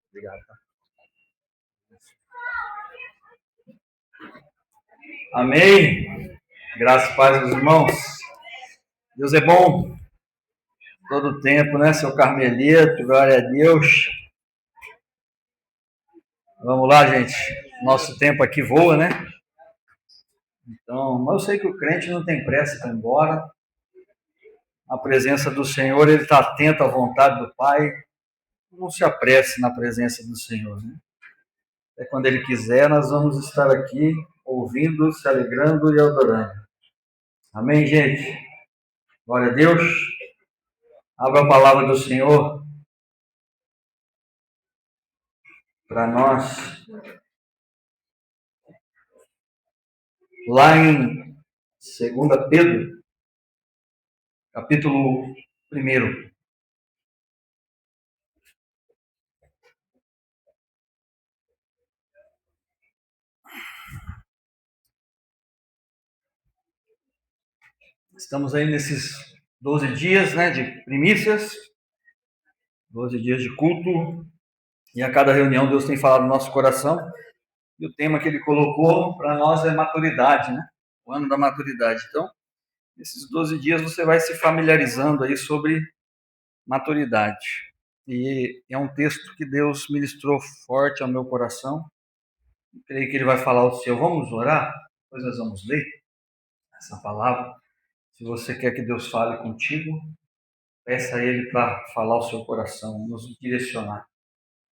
Obrigado. Amém. Graças e paz aos irmãos. Deus é bom todo o tempo, né, seu Carmelito? Glória a Deus. Vamos lá, gente. Nosso tempo aqui voa, né? Então, eu sei que o crente não tem pressa para ir embora. A presença do Senhor, ele está atento à vontade do Pai. Não se apresse na presença do Senhor, né? É quando Ele quiser, nós vamos estar aqui ouvindo, se alegrando e adorando. Amém, gente? Glória a Deus. Abra a palavra do Senhor para nós. Lá em 2 Pedro, capítulo 1. Estamos aí nesses 12 dias, né, de primícias, 12 dias de culto, e a cada reunião Deus tem falado no nosso coração, e o tema que Ele colocou para nós é maturidade, né? O ano da maturidade. Então, nesses 12 dias você vai se familiarizando aí sobre maturidade. E é um texto que Deus ministrou forte ao meu coração. Eu creio que Ele vai falar ao seu. Vamos orar? Depois nós vamos ler essa palavra. Se você quer que Deus fale contigo, peça a Ele para falar ao seu coração, nos direcionar.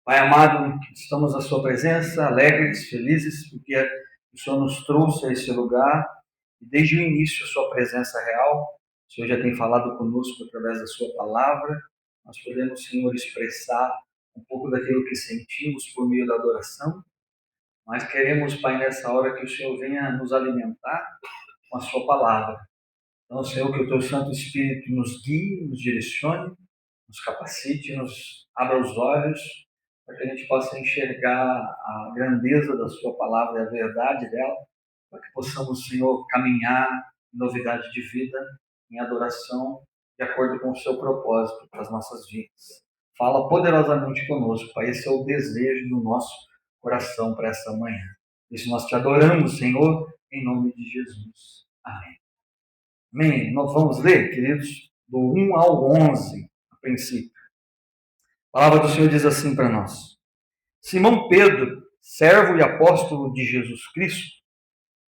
Pai amado, estamos à sua presença, alegres, felizes, porque o Senhor nos trouxe a esse lugar, e desde o início a sua presença real. O Senhor já tem falado conosco através da sua palavra. Nós podemos, Senhor, expressar um pouco daquilo que sentimos por meio da adoração, mas queremos, Pai, nessa hora que o Senhor venha nos alimentar com a sua palavra. Então, Senhor, que o teu Santo Espírito nos guie, nos direcione, nos capacite, nos abra os olhos, para que a gente possa enxergar a grandeza da sua palavra e a verdade dela, para que possamos, Senhor, caminhar em novidade de vida, em adoração, de acordo com o seu propósito para as nossas vidas. Fala poderosamente conosco, Pai. Esse é o desejo do nosso coração para essa manhã. Por isso nós te adoramos, Senhor, em nome de Jesus. Amém. Amém. Nós vamos ler, queridos, do 1 ao 11, a princípio. A palavra do Senhor diz assim para nós: Simão Pedro, servo e apóstolo de Jesus Cristo,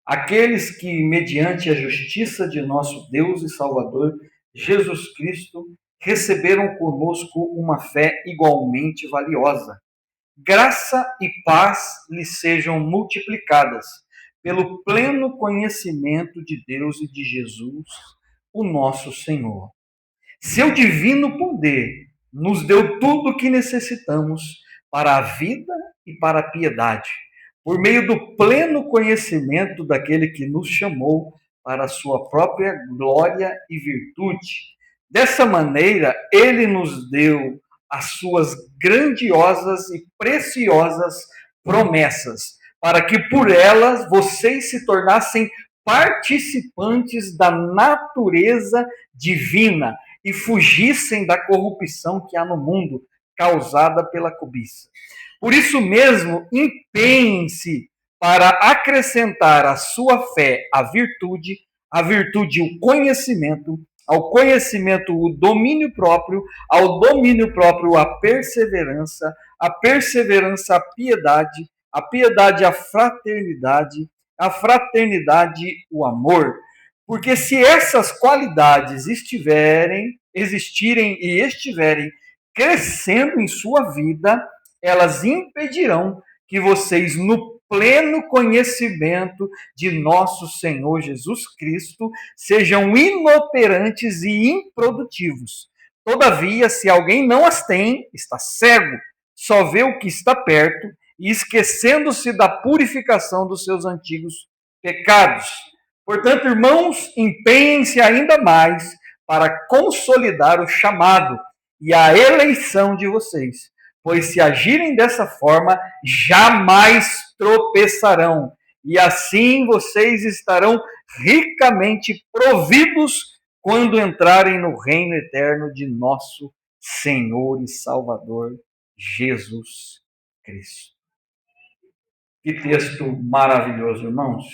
aqueles que, mediante a justiça de nosso Deus e Salvador, Jesus Cristo, receberam conosco uma fé igualmente valiosa. Graça e paz lhes sejam multiplicadas pelo pleno conhecimento de Deus e de Jesus, o nosso Senhor. Seu divino poder nos deu tudo o que necessitamos para a vida e para a piedade, por meio do pleno conhecimento daquele que nos chamou para a sua própria glória e virtude. Dessa maneira, ele nos deu as suas grandiosas e preciosas promessas, para que por elas vocês se tornassem participantes da natureza divina e fugissem da corrupção que há no mundo, causada pela cobiça. Por isso mesmo, empenhem-se para acrescentar à sua fé a virtude o conhecimento, ao conhecimento o domínio próprio, ao domínio próprio a perseverança a piedade a fraternidade o amor. Porque se essas qualidades existirem e estiverem crescendo em sua vida, elas impedirão que vocês, no pleno conhecimento de nosso Senhor Jesus Cristo, sejam inoperantes e improdutivos. Todavia, se alguém não as tem, está cego, só vê o que está perto e esquecendo-se da purificação dos seus antigos pecados. Portanto, irmãos, empenhem-se ainda mais para consolidar o chamado e a eleição de vocês, pois se agirem dessa forma, jamais tropeçarão, e assim vocês estarão ricamente providos quando entrarem no reino eterno de nosso Senhor e Salvador Jesus Cristo. Que texto maravilhoso, irmãos.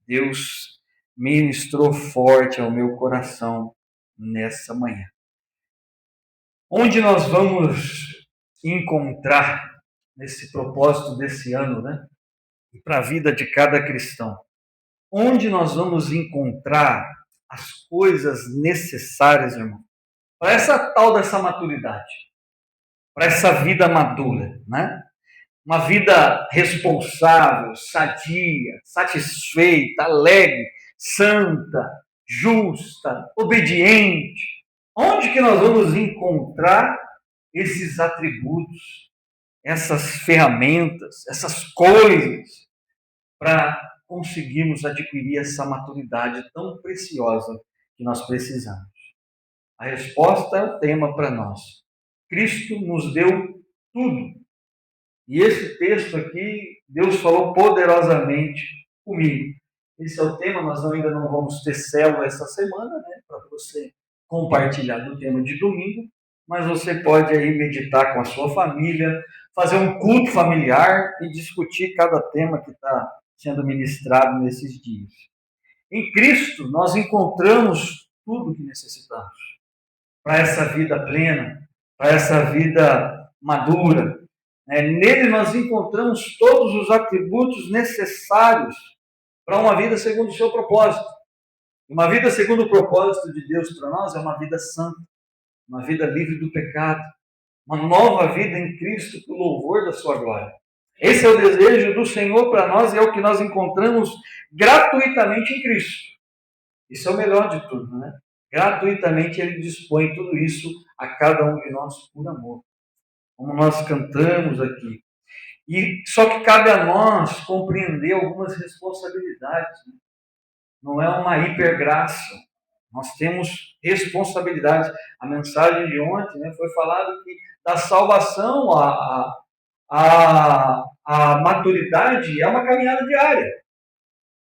Deus ministrou forte ao meu coração nessa manhã. Onde nós vamos encontrar nesse propósito desse ano, né? Para a vida de cada cristão. Onde nós vamos encontrar as coisas necessárias, irmão, para essa tal dessa maturidade, para essa vida madura, né? Uma vida responsável, sadia, satisfeita, alegre, santa, justa, obediente. Onde que nós vamos encontrar esses atributos, essas ferramentas, essas coisas para conseguirmos adquirir essa maturidade tão preciosa que nós precisamos? A resposta é o tema para nós. Cristo nos deu tudo. E esse texto aqui, Deus falou poderosamente comigo. Esse é o tema, nós ainda não vamos ter célula essa semana, né, para você compartilhar do tema de domingo, mas você pode aí meditar com a sua família, fazer um culto familiar e discutir cada tema que está sendo ministrado nesses dias. Em Cristo, nós encontramos tudo o que necessitamos para essa vida plena, para essa vida madura. Nele nós encontramos todos os atributos necessários para uma vida segundo o seu propósito. Uma vida segundo o propósito de Deus para nós é uma vida santa, uma vida livre do pecado, uma nova vida em Cristo para o louvor da sua glória. Esse é o desejo do Senhor para nós e é o que nós encontramos gratuitamente em Cristo. Isso é o melhor de tudo, né? Gratuitamente Ele dispõe tudo isso a cada um de nós por amor. Como nós cantamos aqui. E só que cabe a nós compreender algumas responsabilidades. Né? Não é uma hipergraça. Nós temos responsabilidades. A mensagem de ontem, né, foi falado que da salvação a maturidade é uma caminhada diária.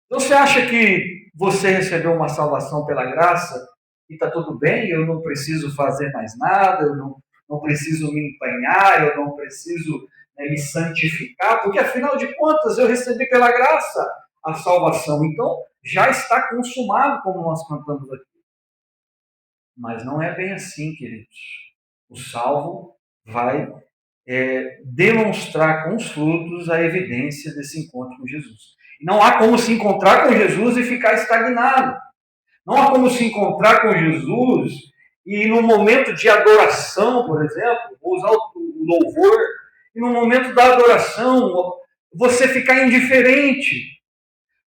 Então, você acha que você recebeu uma salvação pela graça e está tudo bem, eu não preciso fazer mais nada, eu não preciso me empenhar, eu não preciso me santificar, porque afinal de contas eu recebi pela graça a salvação, então já está consumado, como nós cantamos aqui. Mas não é bem assim, queridos. O salvo vai demonstrar com os frutos a evidência desse encontro com Jesus. Não há como se encontrar com Jesus e ficar estagnado. Não há como se encontrar com Jesus e no momento de adoração, por exemplo, vou usar o louvor, e no momento da adoração você ficar indiferente,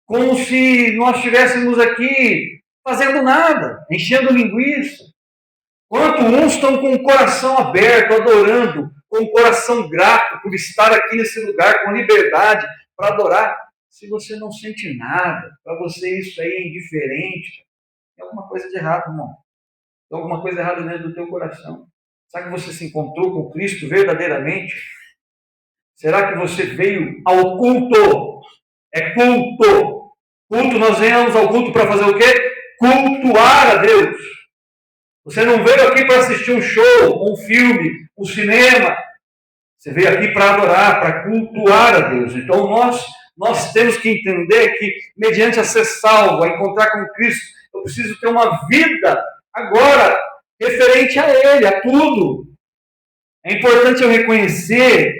como se nós estivéssemos aqui fazendo nada, enchendo linguiça. Quanto uns estão com o coração aberto, adorando, com o coração grato por estar aqui nesse lugar com liberdade para adorar. Se você não sente nada, para você isso aí é indiferente, tem alguma coisa de errado, irmão. Tem alguma coisa errada dentro do teu coração. Será que você se encontrou com Cristo verdadeiramente? Será que você veio ao culto? É culto. Culto, nós viemos ao culto para fazer o quê? Cultuar a Deus. Você não veio aqui para assistir um show, um filme, um cinema. Você veio aqui para adorar, para cultuar a Deus. Então nós temos que entender que, mediante a ser salvo, a encontrar com Cristo, eu preciso ter uma vida agora referente a Ele, a tudo. É importante eu reconhecer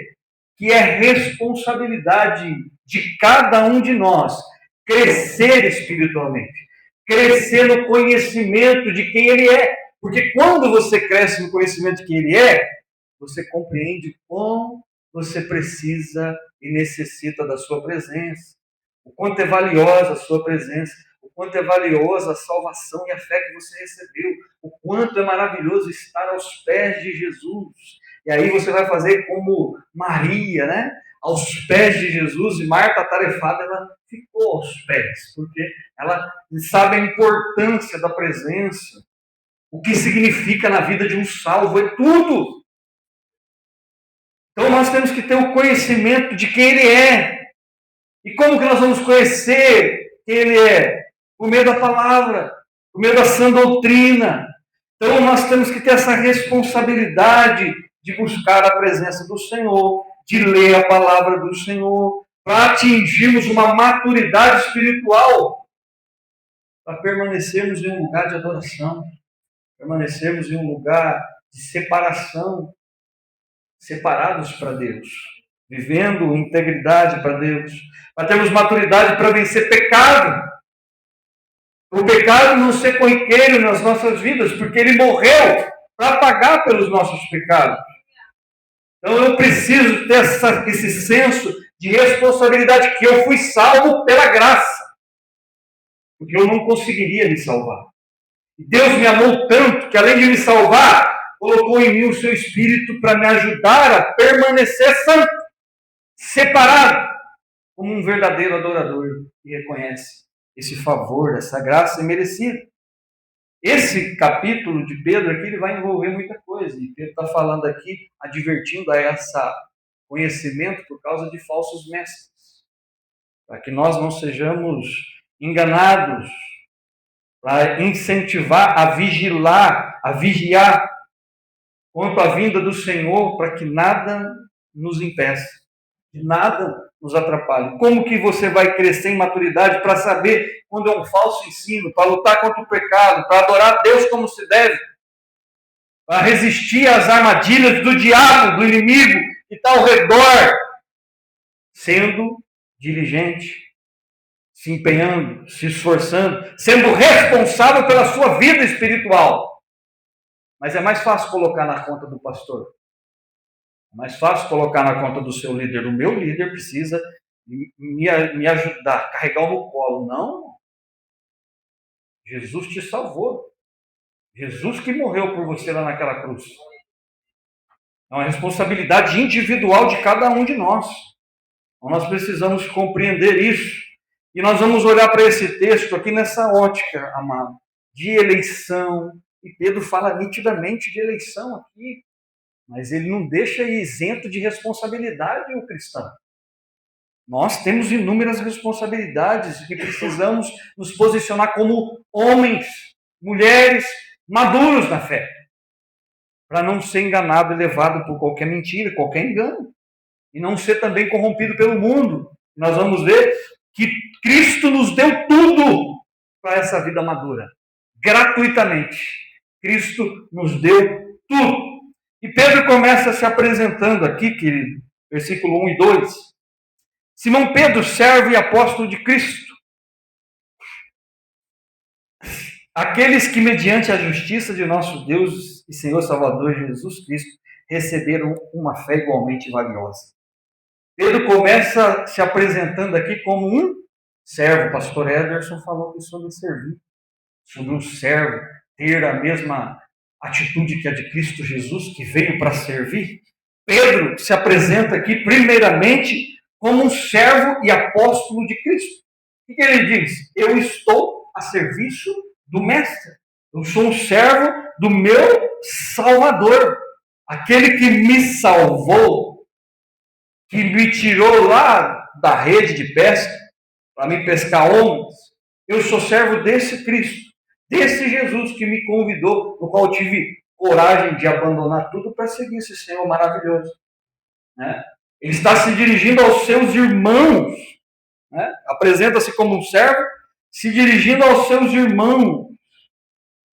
que é responsabilidade de cada um de nós crescer espiritualmente, crescer no conhecimento de quem Ele é. Porque quando você cresce no conhecimento de quem Ele é, você compreende como você precisa e necessita da sua presença. O quanto é valiosa a sua presença, o quanto é valiosa a salvação e a fé que você recebeu, o quanto é maravilhoso estar aos pés de Jesus. E aí você vai fazer como Maria, né? Aos pés de Jesus, e Marta, atarefada, ela ficou aos pés, porque ela sabe a importância da presença, o que significa na vida de um salvo, é tudo. Então nós temos que ter o conhecimento de quem Ele é. E como que nós vamos conhecer quem Ele é? Por meio da palavra, por meio da sã doutrina. Então nós temos que ter essa responsabilidade de buscar a presença do Senhor, de ler a palavra do Senhor, para atingirmos uma maturidade espiritual, para permanecermos em um lugar de adoração, permanecermos em um lugar de separação, separados para Deus, vivendo integridade para Deus, para termos maturidade para vencer pecado. O pecado não ser corriqueiro nas nossas vidas, porque ele morreu para pagar pelos nossos pecados. Então eu preciso ter esse senso de responsabilidade, que eu fui salvo pela graça, porque eu não conseguiria me salvar. E Deus me amou tanto que, além de me salvar, colocou em mim o seu Espírito para me ajudar a permanecer santo, separado, como um verdadeiro adorador que reconhece esse favor, essa graça imerecida. Esse capítulo de Pedro aqui, ele vai envolver muita coisa. E Pedro está falando aqui, advertindo a essa conhecimento por causa de falsos mestres, para que nós não sejamos enganados, para incentivar a vigiar quanto à vinda do Senhor, para que nada nos impeça, que nada nos atrapalhe. Como que você vai crescer em maturidade para saber quando é um falso ensino, para lutar contra o pecado, para adorar a Deus como se deve, para resistir às armadilhas do diabo, do inimigo que está ao redor, sendo diligente, se empenhando, se esforçando, sendo responsável pela sua vida espiritual. Mas é mais fácil colocar na conta do pastor. É mais fácil colocar na conta do seu líder. O meu líder precisa me ajudar, carregar no colo. Não. Jesus te salvou. Jesus que morreu por você lá naquela cruz. É uma responsabilidade individual de cada um de nós. Então nós precisamos compreender isso. E nós vamos olhar para esse texto aqui nessa ótica, amado, de eleição. E Pedro fala nitidamente de eleição aqui. Mas ele não deixa isento de responsabilidade o cristão. Nós temos inúmeras responsabilidades e precisamos nos posicionar como homens, mulheres, maduros na fé, para não ser enganado e levado por qualquer mentira, qualquer engano, e não ser também corrompido pelo mundo. Nós vamos ver que Cristo nos deu tudo para essa vida madura, gratuitamente. Cristo nos deu tudo. E Pedro começa se apresentando aqui, querido, versículo 1 e 2. Simão Pedro, servo e apóstolo de Cristo. Aqueles que, mediante a justiça de nosso Deus e Senhor Salvador Jesus Cristo, receberam uma fé igualmente valiosa. Pedro começa se apresentando aqui como um servo. O pastor Ederson falou aqui sobre servir, sobre um servo ter a mesma atitude que a de Cristo Jesus, que veio para servir. Pedro se apresenta aqui, primeiramente, como um servo e apóstolo de Cristo. O que ele diz? Eu estou a serviço do Mestre. Eu sou um servo do meu Salvador. Aquele que me salvou, que me tirou lá da rede de pesca, para me pescar homens. Eu sou servo desse Cristo, desse Jesus que me convidou, no qual eu tive coragem de abandonar tudo para seguir esse Senhor maravilhoso. Né? Ele está se dirigindo aos seus irmãos, né? Apresenta-se como um servo, se dirigindo aos seus irmãos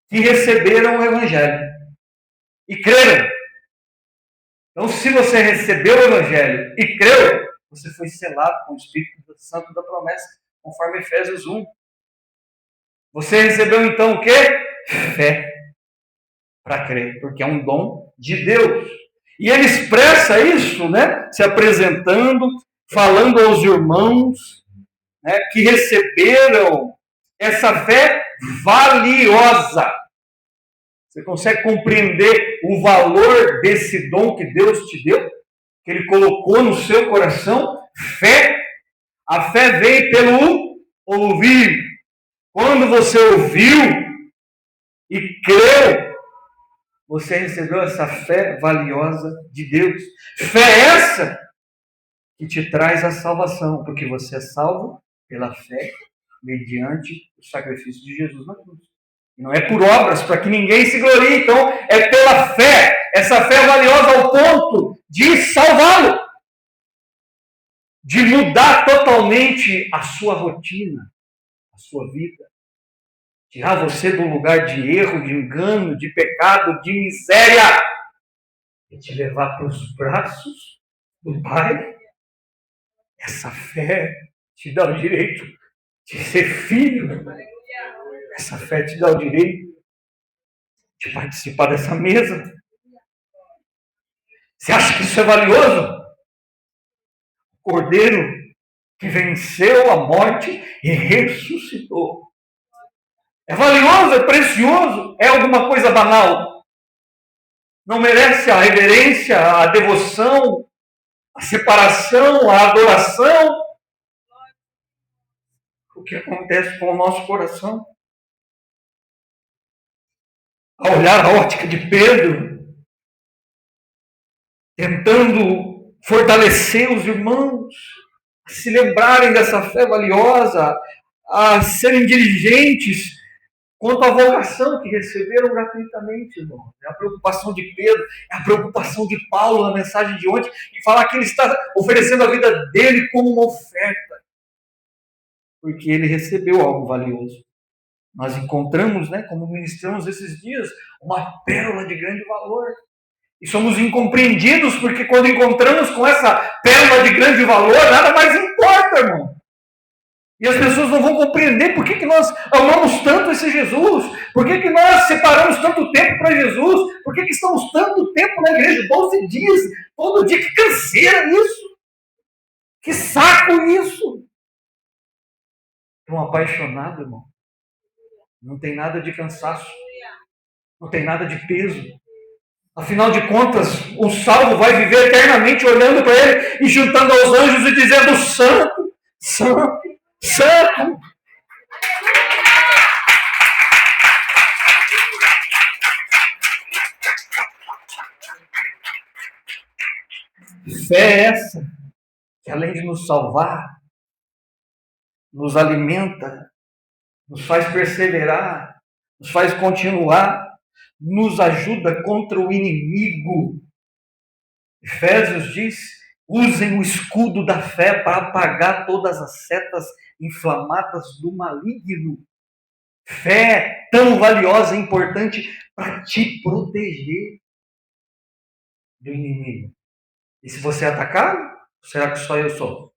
que receberam o Evangelho e creram. Então, se você recebeu o Evangelho e creu, você foi selado com o Espírito Santo da promessa, conforme Efésios 1. Você recebeu então o quê? Fé para crer, porque é um dom de Deus. E ele expressa isso, né? Se apresentando, falando aos irmãos, né, que receberam essa fé valiosa. Você consegue compreender o valor desse dom que Deus te deu? Que Ele colocou no seu coração? Fé. A fé veio pelo ouvir. Quando você ouviu e creu, você recebeu essa fé valiosa de Deus. Fé essa que te traz a salvação, porque você é salvo pela fé, mediante o sacrifício de Jesus na cruz. Não é por obras, para que ninguém se glorie. Então, é pela fé. Essa fé é valiosa ao ponto de salvá-lo. de mudar totalmente a sua rotina, a sua vida. Tirar você do lugar de erro, de engano, de pecado, de miséria e te levar para os braços do Pai. Essa fé te dá o direito de ser filho. Essa fé te dá o direito de participar dessa mesa. Você acha que isso é valioso? O Cordeiro que venceu a morte e ressuscitou. É valioso, é precioso, é alguma coisa banal. Não merece a reverência, a devoção, a separação, a adoração. O que acontece com o nosso coração? Ao olhar a ótica de Pedro, tentando fortalecer os irmãos, a se lembrarem dessa fé valiosa, a serem diligentes quanto à vocação que receberam gratuitamente, irmão. É a preocupação de Pedro, é a preocupação de Paulo na mensagem de ontem, em falar que ele está oferecendo a vida dele como uma oferta, porque ele recebeu algo valioso. Nós encontramos, como ministramos esses dias, uma pérola de grande valor. E somos incompreendidos porque quando encontramos com essa pérola de grande valor, nada mais importa, irmão. E as pessoas não vão compreender por que nós amamos tanto esse Jesus, por que nós separamos tanto tempo para Jesus, por que estamos tanto tempo na igreja, 12 dias, todo dia, que canseira isso, que saco isso. Estou apaixonado, irmão. Não tem nada de cansaço, não tem nada de peso. Afinal de contas, o salvo vai viver eternamente olhando para ele e juntando aos anjos e dizendo: Santo, Santo, Santo. Fé é essa, que além de nos salvar, nos alimenta, nos faz perseverar, nos faz continuar, nos ajuda contra o inimigo. Efésios diz: usem o escudo da fé para apagar todas as setas inflamadas do maligno. Fé tão valiosa e importante para te proteger do inimigo. E se você é atacado, será que só eu sou?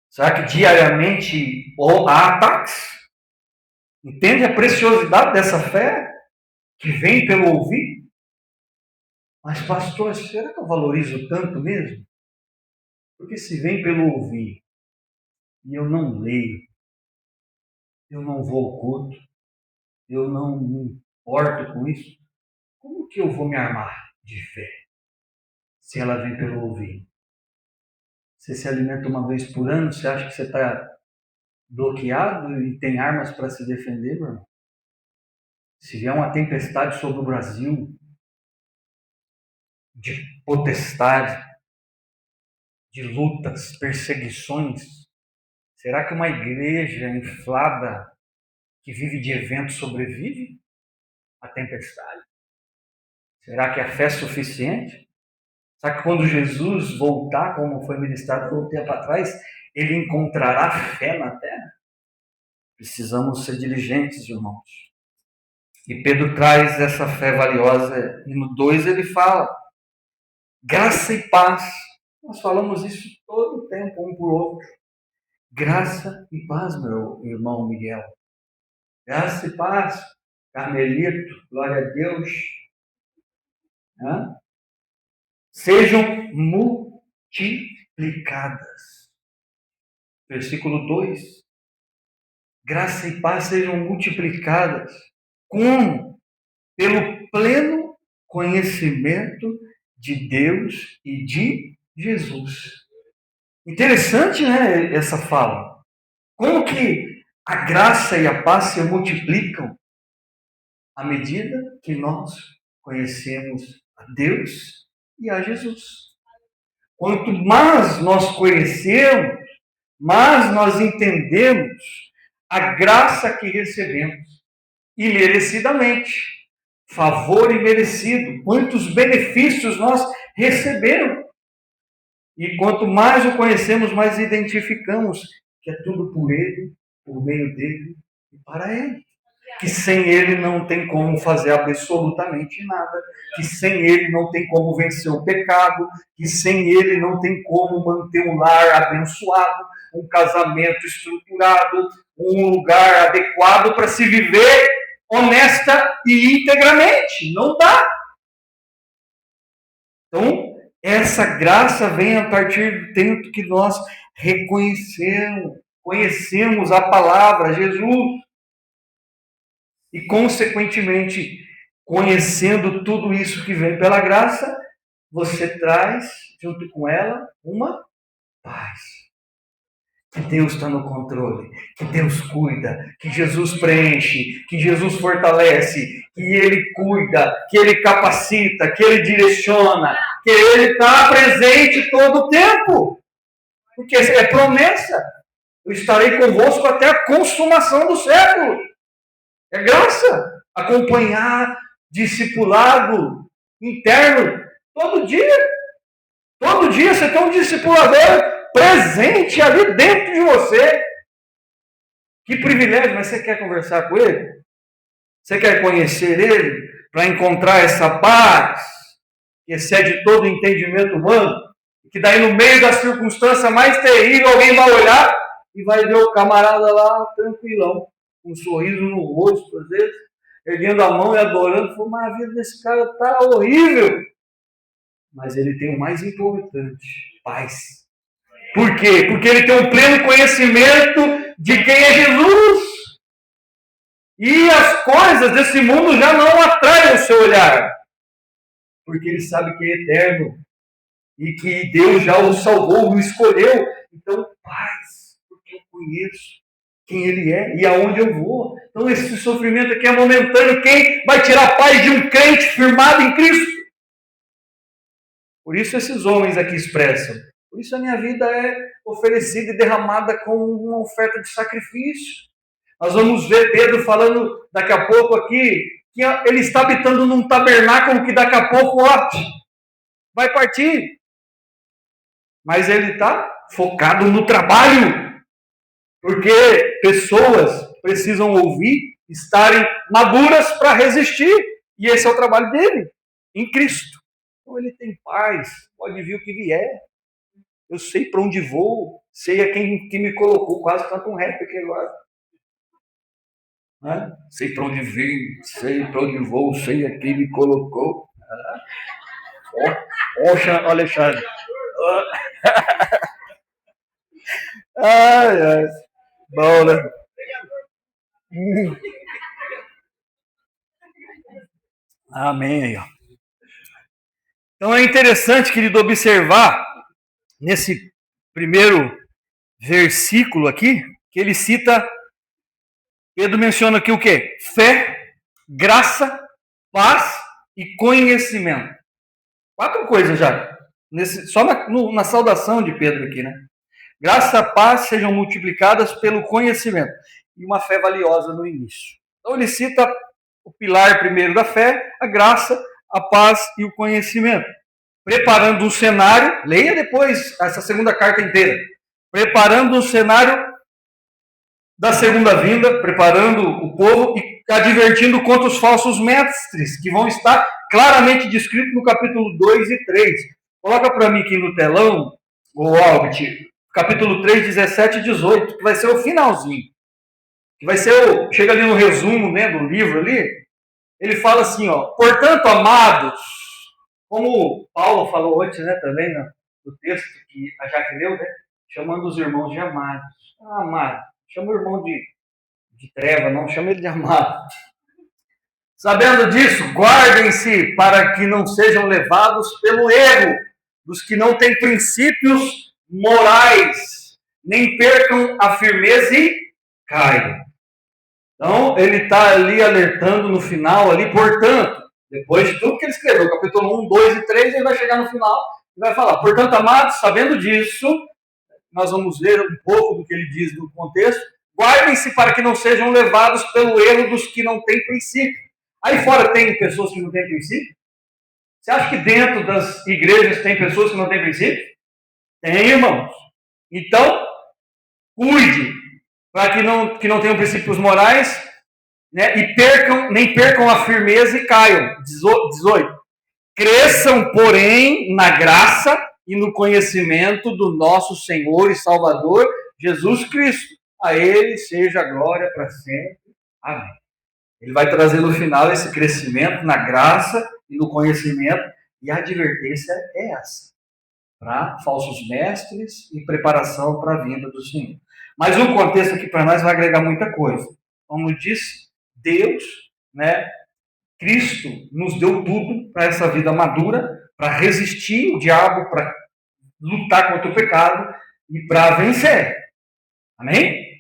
Será que diariamente há ataques? Entende a preciosidade dessa fé que vem pelo ouvir? Mas, pastor, será que eu valorizo tanto mesmo? Porque se vem pelo ouvir e eu não leio, eu não vou ao culto, eu não me importo com isso, como que eu vou me armar de fé se ela vem pelo ouvir? Você se alimenta uma vez por ano, você acha que você está bloqueado e tem armas para se defender, meu irmão? Se vier uma tempestade sobre o Brasil, de potestade, de lutas, perseguições, será que uma igreja inflada que vive de eventos sobrevive à tempestade? Será que a fé é suficiente? Será que quando Jesus voltar, como foi ministrado um tempo atrás, ele encontrará fé na terra? Precisamos ser diligentes, irmãos. E Pedro traz essa fé valiosa, e no 2 ele fala: graça e paz. Nós falamos isso todo o tempo, um por outro. Graça e paz, meu irmão Miguel. Graça e paz, Carmelito, glória a Deus. Sejam multiplicadas. Versículo 2. Graça e paz sejam multiplicadas. Como? Pelo pleno conhecimento de Deus e de Jesus. Interessante, essa fala. Como que a graça e a paz se multiplicam à medida que nós conhecemos a Deus e a Jesus. Quanto mais nós conhecemos, mais nós entendemos a graça que recebemos imerecidamente, favor imerecido, quantos benefícios nós recebemos. E quanto mais o conhecemos, mais identificamos que é tudo por Ele, por meio dele e para Ele. Que sem Ele não tem como fazer absolutamente nada, que sem Ele não tem como vencer o pecado, que sem Ele não tem como manter um lar abençoado, um casamento estruturado, um lugar adequado para se viver honesta e integramente. Não dá. Então, essa graça vem a partir do tempo que nós conhecemos a palavra, Jesus, e, consequentemente, conhecendo tudo isso que vem pela graça, você traz, junto com ela, uma paz. Que Deus está no controle, que Deus cuida, que Jesus preenche, que Jesus fortalece, que Ele cuida, que Ele capacita, que Ele direciona, que Ele está presente todo o tempo. Porque é promessa. Eu estarei convosco até a consumação do século. É graça. Acompanhar, discipulado interno, todo dia. Todo dia você tem um discipulador presente ali dentro de você. Que privilégio, mas você quer conversar com ele? Você quer conhecer ele para encontrar essa paz que excede todo o entendimento humano? Que daí no meio da circunstância mais terrível alguém vai olhar e vai ver o camarada lá tranquilão, com um sorriso no rosto, às vezes, erguendo a mão e adorando. Falou, mas a vida desse cara está horrível. Mas ele tem o mais importante, paz. Por quê? Porque ele tem um pleno conhecimento de quem é Jesus. E as coisas desse mundo já não atraem o seu olhar. Porque ele sabe que é eterno. E que Deus já o salvou, o escolheu. Então, paz, porque eu conheço quem ele é e aonde eu vou. Então, esse sofrimento aqui é momentâneo. Quem vai tirar a paz de um crente firmado em Cristo? Por isso esses homens aqui expressam. Por isso a minha vida é oferecida e derramada como uma oferta de sacrifício. Nós vamos ver Pedro falando daqui a pouco aqui que ele está habitando num tabernáculo que daqui a pouco vai partir. Mas ele está focado no trabalho. Porque pessoas precisam ouvir, estarem maduras para resistir. E esse é o trabalho dele, em Cristo. Então ele tem paz, pode vir o que vier. Eu sei para onde vou, sei a quem me colocou. Quase canto um rap aqui agora. Né? Sei para onde vim, sei para onde vou, sei a quem me colocou. Ó, Alexandre. Ai, ai. Bom, né? Amém aí, ó. Então é interessante, querido, observar nesse primeiro versículo aqui, que ele cita, Pedro menciona aqui o quê? Fé, graça, paz e conhecimento. 4 coisas já. Só na saudação de Pedro aqui, né? Graça e paz sejam multiplicadas pelo conhecimento. E uma fé valiosa no início. Então ele cita o pilar primeiro da fé, a graça, a paz e o conhecimento. Preparando um cenário, leia depois essa segunda carta inteira. Preparando um cenário da segunda vinda, preparando o povo e advertindo contra os falsos mestres, que vão estar claramente descritos no capítulo 2 e 3. Coloca para mim aqui no telão, o Albert, capítulo 3, 17 e 18, que vai ser o finalzinho. Que vai ser chega ali no resumo, né, do livro ali, ele fala assim, ó, portanto, amados, como Paulo falou antes, né, também no texto que a Jaque leu, né, chamando os irmãos de amados. Amado, chama o irmão de treva, não chama ele de amado. Sabendo disso, guardem-se para que não sejam levados pelo erro dos que não têm princípios morais, nem percam a firmeza e caiam. Então, ele está ali alertando no final, ali, portanto, depois de tudo que ele escreveu, capítulo 1, 2 e 3, ele vai chegar no final e vai falar, portanto, amados, sabendo disso, nós vamos ver um pouco do que ele diz no contexto, guardem-se para que não sejam levados pelo erro dos que não têm princípio. Aí fora tem pessoas que não têm princípio? Você acha que dentro das igrejas tem pessoas que não têm princípio? Tem, irmãos. Então, cuide para que não tenham princípios morais, né, e nem percam a firmeza e caiam. 18. Cresçam, porém, na graça e no conhecimento do nosso Senhor e Salvador, Jesus Cristo. A Ele seja a glória para sempre. Amém. Ele vai trazer no final esse crescimento na graça e no conhecimento, e a advertência é essa, para falsos mestres e preparação para a vinda do Senhor. Mas o contexto aqui para nós vai agregar muita coisa. Como diz Deus, né? Cristo nos deu tudo para essa vida madura, para resistir o diabo, para lutar contra o pecado e para vencer. Amém?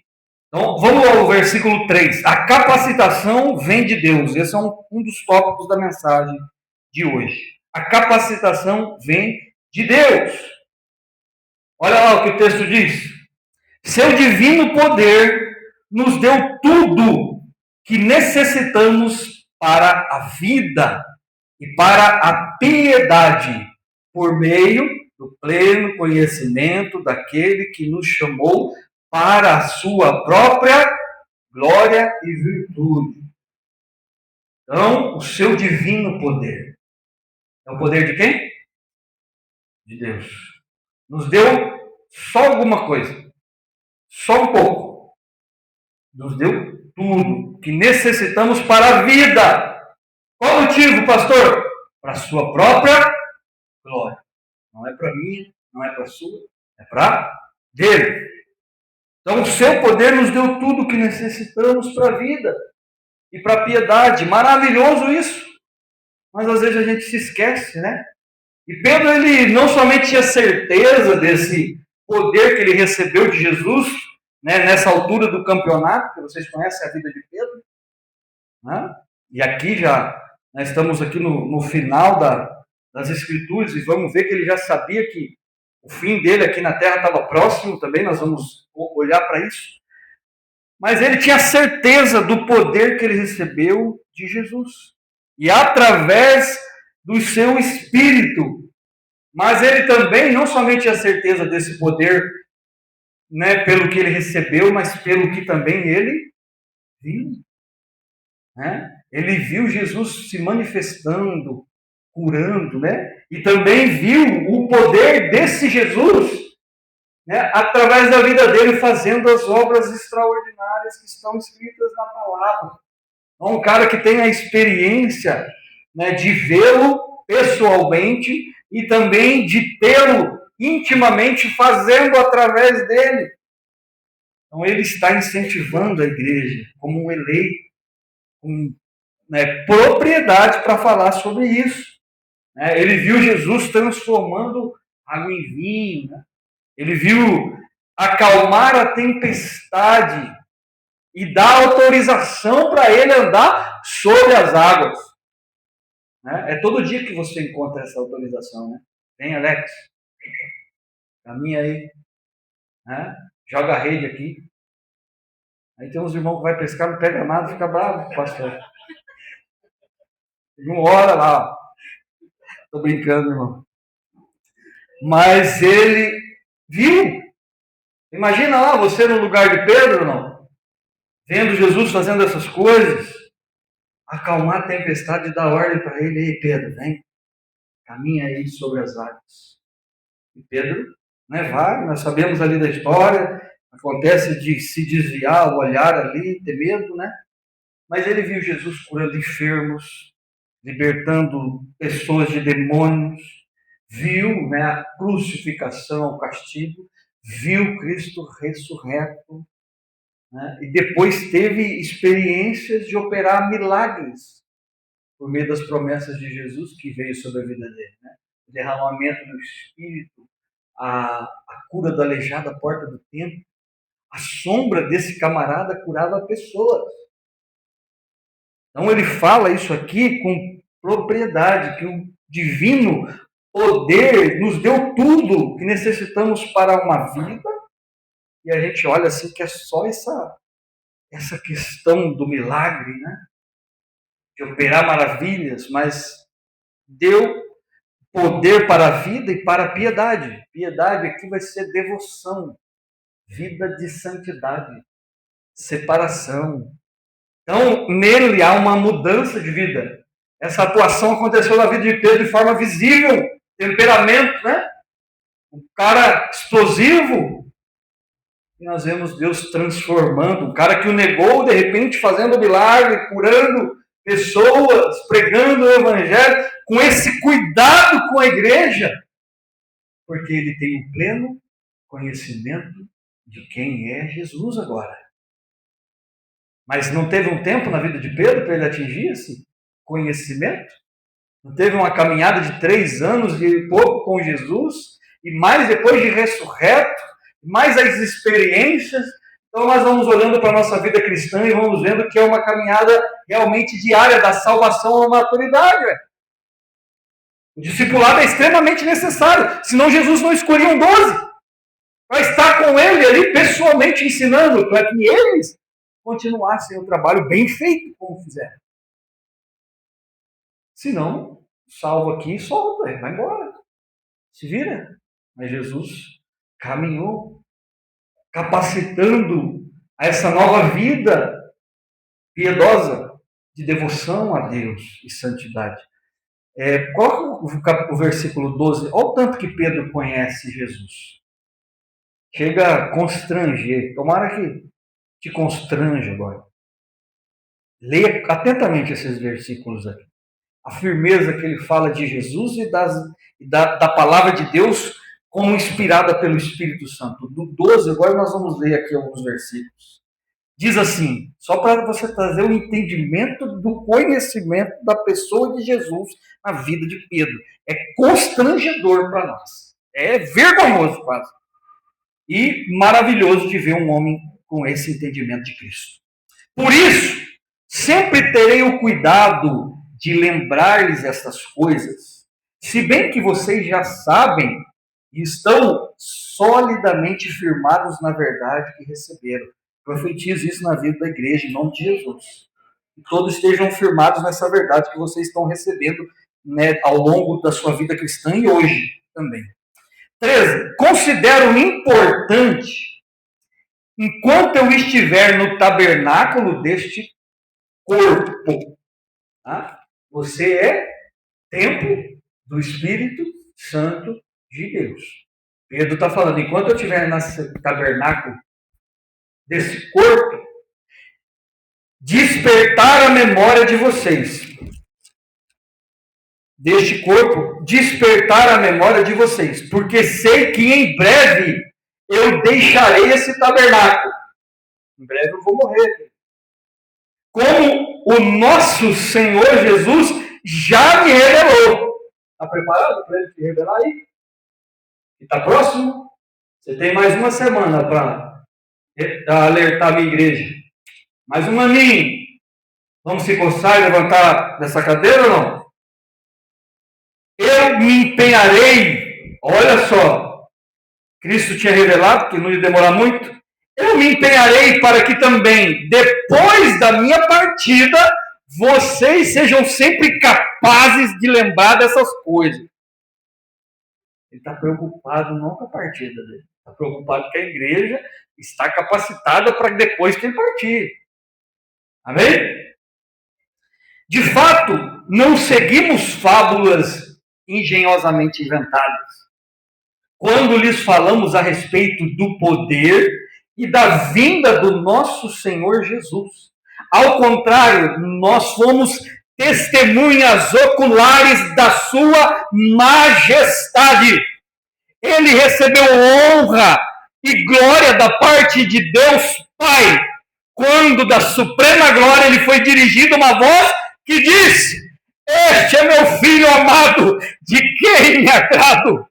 Então, vamos ao versículo 3. A capacitação vem de Deus. Esse é um dos tópicos da mensagem de hoje. A capacitação vem de Deus. Olha lá o que o texto diz. Seu divino poder nos deu tudo que necessitamos para a vida e para a piedade, por meio do pleno conhecimento daquele que nos chamou para a sua própria glória e virtude. Então, o seu divino poder. É o poder de quem? De Deus. Nos deu só alguma coisa. Só um pouco. Nos deu tudo que necessitamos para a vida. Qual o motivo, pastor? Para a sua própria glória. Não é para mim, não é para a sua, é para dele. Então, o seu poder nos deu tudo o que necessitamos para a vida e para a piedade. Maravilhoso isso. Mas às vezes a gente se esquece, né? E Pedro, ele não somente tinha certeza desse poder que ele recebeu de Jesus, né, nessa altura do campeonato, que vocês conhecem a vida de Pedro, né? E aqui já, nós estamos aqui no final das Escrituras, e vamos ver que ele já sabia que o fim dele aqui na terra estava próximo também, nós vamos olhar para isso. Mas ele tinha certeza do poder que ele recebeu de Jesus. E através do seu Espírito. Mas ele também não somente tinha certeza desse poder, né, pelo que ele recebeu, mas pelo que também ele viu. Né? Ele viu Jesus se manifestando, curando, né? E também viu o poder desse Jesus, né, através da vida dele, fazendo as obras extraordinárias que estão escritas na palavra. Então, um cara que tem a experiência, né, de vê-lo pessoalmente e também de tê-lo intimamente fazendo através dele. Então, ele está incentivando a igreja como um eleito, com, né, propriedade para falar sobre isso. Né? Ele viu Jesus transformando água em vinho, né? Ele viu acalmar a tempestade e dar autorização para ele andar sobre as águas. Né? É todo dia que você encontra essa autorização, né? Vem, Alex, caminha aí, né? Joga a rede aqui. Aí tem uns irmãos que vai pescar, não pega nada, fica bravo, pastor. Não ora lá. Tô brincando, irmão. Mas ele viu. Imagina lá você no lugar de Pedro, não? Vendo Jesus fazendo essas coisas. Acalmar a tempestade e dar ordem para ele. Ei, Pedro, vem. Caminha aí sobre as águas. E Pedro, né, vai. Nós sabemos ali da história. Acontece de se desviar, o olhar ali, ter medo, né? Mas ele viu Jesus curando enfermos, libertando pessoas de demônios, viu, né, a crucificação, o castigo, viu Cristo ressurreto, né, e depois teve experiências de operar milagres por meio das promessas de Jesus que veio sobre a vida dele. Né? O derramamento do Espírito, a cura do aleijado à porta do templo, a sombra desse camarada curava pessoas. Então ele fala isso aqui com propriedade, que o divino poder nos deu tudo que necessitamos para uma vida, e a gente olha assim que é só essa questão do milagre, né? De operar maravilhas, mas deu poder para a vida e para a piedade. Piedade aqui vai ser devoção, vida de santidade, separação. Então, nele há uma mudança de vida. Essa atuação aconteceu na vida de Pedro de forma visível, temperamento, né? Um cara explosivo. E nós vemos Deus transformando. Um cara que o negou, de repente, fazendo milagre, curando pessoas, pregando o evangelho, com esse cuidado com a igreja, porque ele tem um pleno conhecimento de quem é Jesus agora. Mas não teve um tempo na vida de Pedro para ele atingir esse conhecimento? Não teve uma caminhada de 3 anos e pouco com Jesus? E mais depois de ressurreto? Mais as experiências? Então nós vamos olhando para a nossa vida cristã e vamos vendo que é uma caminhada realmente diária da salvação à maturidade. O discipulado é extremamente necessário, senão Jesus não escolhia um 12 para estar com ele ali pessoalmente ensinando, para que eles continuassem o trabalho bem feito como fizeram. Se não, salvo aqui e solta, vai embora, se vira. Mas Jesus caminhou, capacitando a essa nova vida piedosa de devoção a Deus e santidade. Qual é o versículo 12? Olha o tanto que Pedro conhece Jesus. Chega a constranger. Tomara que te constranja agora. Leia atentamente esses versículos aqui. A firmeza que ele fala de Jesus e da palavra de Deus como inspirada pelo Espírito Santo. Do 12, agora nós vamos ler aqui alguns versículos. Diz assim, só para você trazer o entendimento do conhecimento da pessoa de Jesus na vida de Pedro. É constrangedor para nós. É vergonhoso quase. E maravilhoso de ver um homem com esse entendimento de Cristo. Por isso, sempre terei o cuidado de lembrar-lhes essas coisas, se bem que vocês já sabem e estão solidamente firmados na verdade que receberam. Profetizo isso na vida da igreja, em nome de Jesus. Que todos estejam firmados nessa verdade que vocês estão recebendo, né, ao longo da sua vida cristã e hoje também. 13. Considero importante, enquanto eu estiver no tabernáculo deste corpo, tá? Você é templo do Espírito Santo de Deus. Pedro está falando, enquanto eu estiver nesse tabernáculo desse corpo, despertar a memória de vocês. Deste corpo, despertar a memória de vocês. Porque sei que em breve eu deixarei esse tabernáculo. Em breve eu vou morrer. Como o nosso Senhor Jesus já me revelou. Está preparado para ele te revelar aí? Está próximo? Você tem mais uma semana para alertar a minha igreja. Mais um aninho. Vamos se coçar e levantar dessa cadeira ou não? Eu me empenharei. Olha só. Cristo tinha revelado que não ia demorar muito. Eu me empenharei para que também, depois da minha partida, vocês sejam sempre capazes de lembrar dessas coisas. Ele está preocupado não com a partida dele. Está preocupado que a igreja está capacitada para depois que ele partir. Amém? De fato, não seguimos fábulas engenhosamente inventadas. Quando lhes falamos a respeito do poder e da vinda do nosso Senhor Jesus. Ao contrário, nós fomos testemunhas oculares da sua majestade. Ele recebeu honra e glória da parte de Deus Pai, quando da suprema glória ele foi dirigido uma voz que disse: este é meu filho amado, de quem me agrado.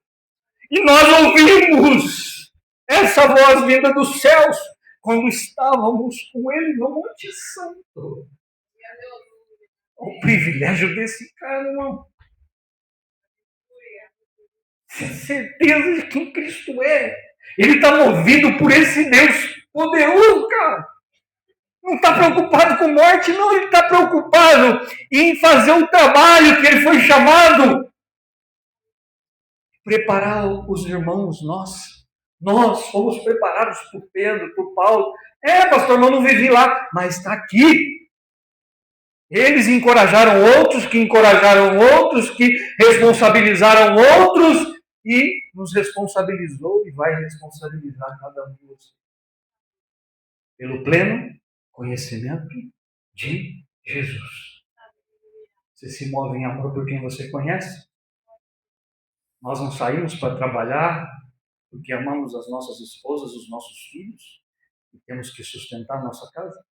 E nós ouvimos essa voz vinda dos céus quando estávamos com ele no Monte Santo. O privilégio desse cara, irmão. Certeza de quem Cristo é. Ele está movido por esse Deus poderoso, cara. Não está preocupado com morte, não. Ele está preocupado em fazer o trabalho que ele foi chamado. preparar os irmãos, nós fomos preparados por Pedro, por Paulo. Pastor, eu não vivi lá, mas está aqui. Eles encorajaram outros, que responsabilizaram outros e nos responsabilizou e vai responsabilizar cada um de vocês. Pelo pleno conhecimento de Jesus. Você se move em amor por quem você conhece? Nós não saímos para trabalhar porque amamos as nossas esposas, os nossos filhos e temos que sustentar a nossa casa?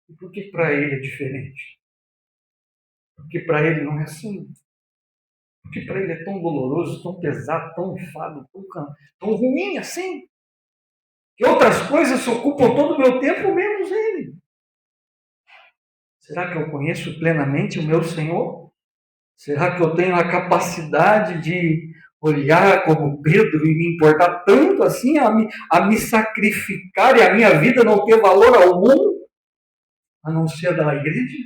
E por que para ele é diferente? Porque para ele não é assim. Porque para ele é tão doloroso, tão pesado, tão enfado, tão ruim assim. Que outras coisas ocupam todo o meu tempo, menos ele. Será que eu conheço plenamente o meu Senhor? Será que eu tenho a capacidade de olhar como Pedro e me importar tanto assim, a me sacrificar e a minha vida não ter valor algum, a não ser da igreja?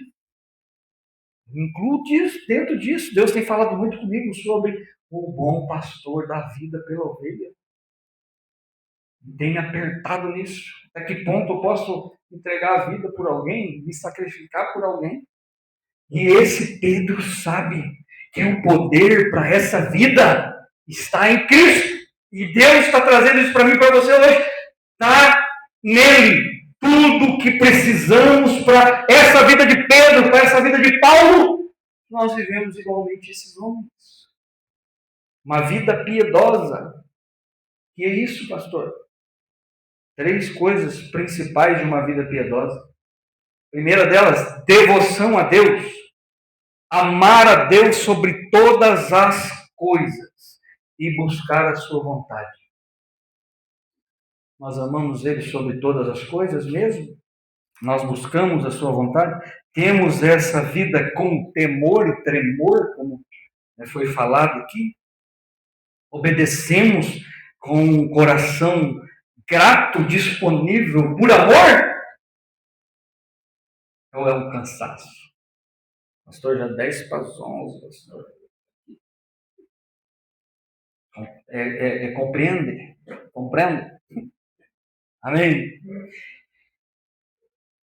Incluo disso, dentro disso. Deus tem falado muito comigo sobre o bom pastor da vida pela ovelha. Tem me apertado nisso. Até que ponto eu posso entregar a vida por alguém, me sacrificar por alguém? E esse Pedro sabe que o poder para essa vida está em Cristo. E Deus está trazendo isso para mim e para você hoje. Está nele. Tudo que precisamos para essa vida de Pedro, para essa vida de Paulo, nós vivemos igualmente esses homens. Uma vida piedosa. Que é isso, pastor? 3 coisas principais de uma vida piedosa. A primeira delas, devoção a Deus. Amar a Deus sobre todas as coisas e buscar a sua vontade. Nós amamos Ele sobre todas as coisas mesmo? Nós buscamos a sua vontade? Temos essa vida com temor e tremor, como foi falado aqui? Obedecemos com um coração grato, disponível, por amor? Ou é um cansaço? Pastor, já 10 para as 11, pastor. Compreende? Compreende? Amém?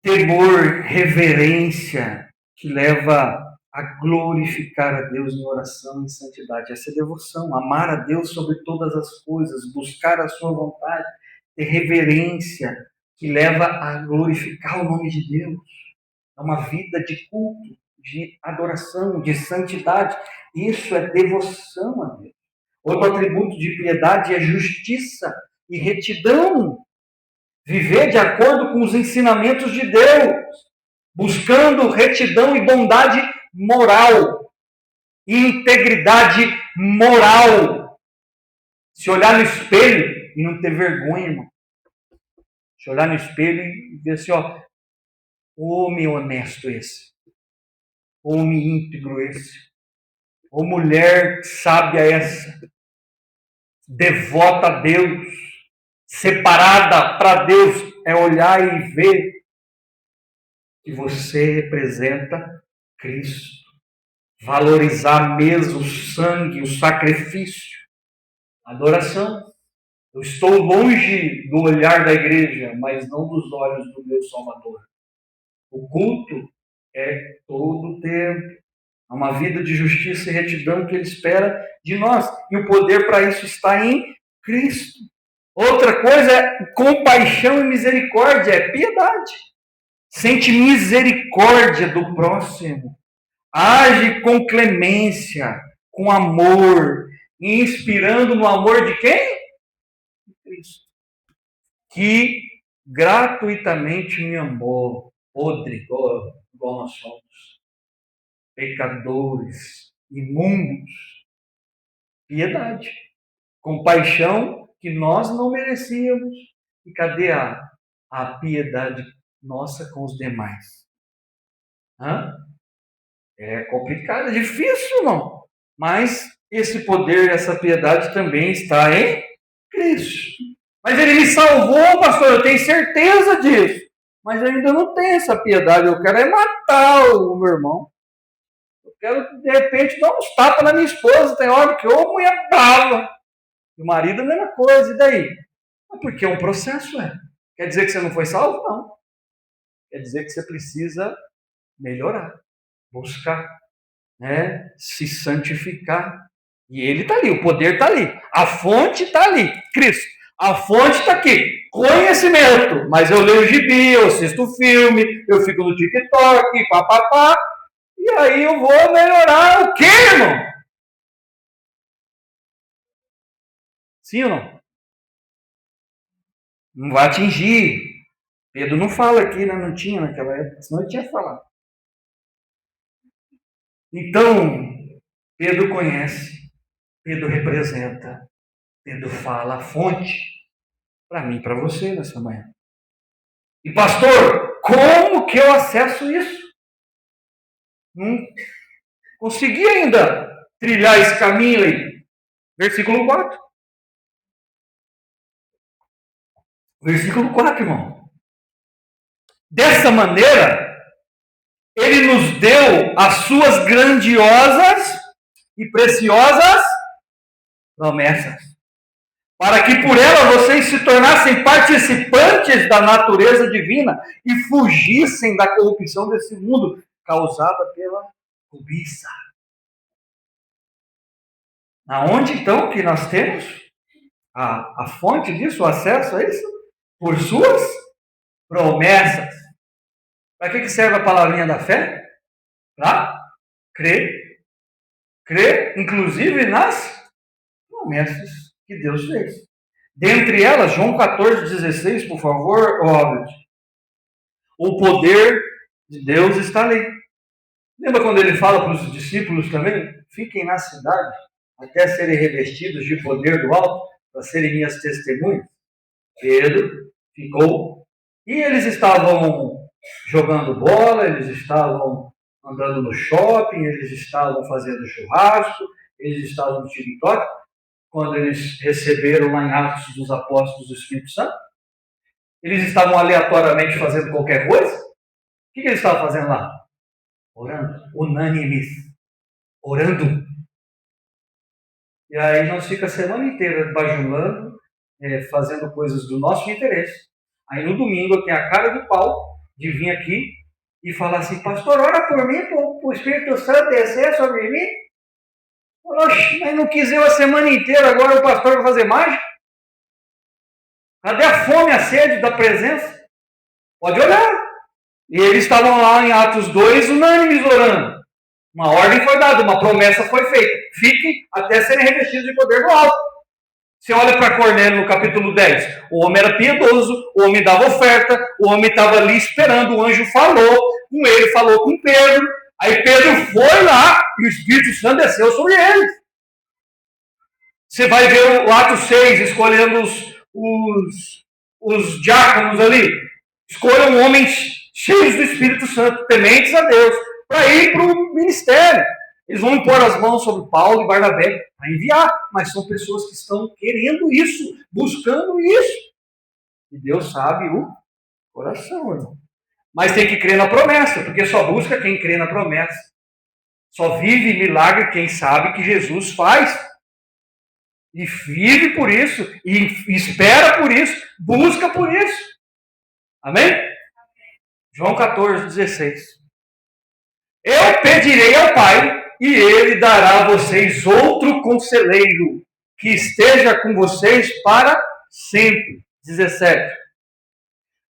Temor, reverência, que leva a glorificar a Deus em oração e santidade. Essa é devoção, amar a Deus sobre todas as coisas, buscar a sua vontade, ter reverência, que leva a glorificar o nome de Deus. É uma vida de culto, de adoração, de santidade. Isso é devoção a Deus. Outro atributo de piedade é justiça e retidão. Viver de acordo com os ensinamentos de Deus, buscando retidão e bondade moral, e integridade moral. Se olhar no espelho e não ter vergonha, irmão. Se olhar no espelho e ver assim, homem honesto esse, homem íntegro esse, ou mulher sábia essa, devota a Deus, separada para Deus, é olhar e ver que você representa Cristo. Valorizar mesmo o sangue, o sacrifício, a adoração. Eu estou longe do olhar da igreja, mas não dos olhos do meu Salvador. O culto é todo o tempo. É uma vida de justiça e retidão que Ele espera de nós. E o poder para isso está em Cristo. Outra coisa é compaixão e misericórdia, é piedade. Sente misericórdia do próximo. Age com clemência, com amor, inspirando no amor de quem? De Cristo. Que gratuitamente me amou, podre, igual nós somos. Pecadores, imundos. Piedade. Compaixão que nós não merecíamos. E cadê a piedade nossa com os demais? É complicado, é difícil, não. Mas esse poder, essa piedade também está em Cristo. Mas Ele me salvou, pastor, eu tenho certeza disso. Mas eu ainda não tenho essa piedade, eu quero é matar o meu irmão. quero, de repente, dar uns tapas na minha esposa. Tem hora que eu mulher brava. E o marido, a mesma coisa. E daí? Porque é um processo, Quer dizer que você não foi salvo? Não. Quer dizer que você precisa melhorar, buscar, se santificar. E ele está ali, o poder está ali, a fonte está ali, Cristo. A fonte está aqui, conhecimento. Mas eu leio gibi, eu assisto filme, eu fico no TikTok, papapá. E aí eu vou melhorar o quê, irmão? Sim ou não? Não vai atingir. Pedro não fala aqui, né? Não tinha naquela época, senão ele tinha falado. Então, Pedro conhece, Pedro representa, Pedro fala a fonte para mim e para você nessa manhã. E pastor, como que eu acesso isso? Não consegui ainda trilhar esse caminho aí. Versículo 4. Versículo 4, irmão. Dessa maneira, ele nos deu as suas grandiosas e preciosas promessas, para que por ela vocês se tornassem participantes da natureza divina e fugissem da corrupção desse mundo causada pela cobiça. Aonde então que nós temos a fonte disso, o acesso a isso? Por suas promessas. Para que serve a palavrinha da fé? Para crer. Crer, inclusive, nas promessas que Deus fez. Dentre elas, João 14,16, por favor, Robert. O poder de Deus está ali. Lembra quando ele fala para os discípulos também? Fiquem na cidade até serem revestidos de poder do alto, para serem minhas testemunhas. Pedro ficou. E eles estavam jogando bola, eles estavam andando no shopping, eles estavam fazendo churrasco, eles estavam no TikTok, quando eles receberam lá em Atos dos Apóstolos do Espírito Santo. Eles estavam aleatoriamente fazendo qualquer coisa. O que eles estavam fazendo lá? Orando, unânimes, orando. E aí nós ficamos a semana inteira bajulando, fazendo coisas do nosso interesse. Aí no domingo eu tenho a cara de pau de vir aqui e falar assim, pastor, ora por mim, para o Espírito Santo descer sobre mim. Oxe, mas não quis eu a semana inteira, agora o pastor vai fazer mágica? Cadê a fome, a sede da presença? Pode olhar. E eles estavam lá em Atos 2, unânimes orando. Uma ordem foi dada, uma promessa foi feita. Fiquem até serem revestidos de poder do alto. Você olha para Cornélio no capítulo 10. O homem era piedoso, o homem dava oferta, o homem estava ali esperando, o anjo falou com ele, falou com Pedro. Aí Pedro foi lá e o Espírito Santo desceu sobre ele. Você vai ver o Atos 6, escolhendo os diáconos ali. Escolham homens cheios do Espírito Santo, tementes a Deus, para ir para o ministério. Eles vão impor as mãos sobre Paulo e Barnabé para enviar, mas são pessoas que estão querendo isso, buscando isso. E Deus sabe o coração, irmão. Mas tem que crer na promessa, porque só busca quem crê na promessa. Só vive milagre quem sabe que Jesus faz. E vive por isso, e espera por isso, busca por isso. Amém? João 14,16. Eu pedirei ao Pai, e Ele dará a vocês outro conselheiro, que esteja com vocês para sempre. 17.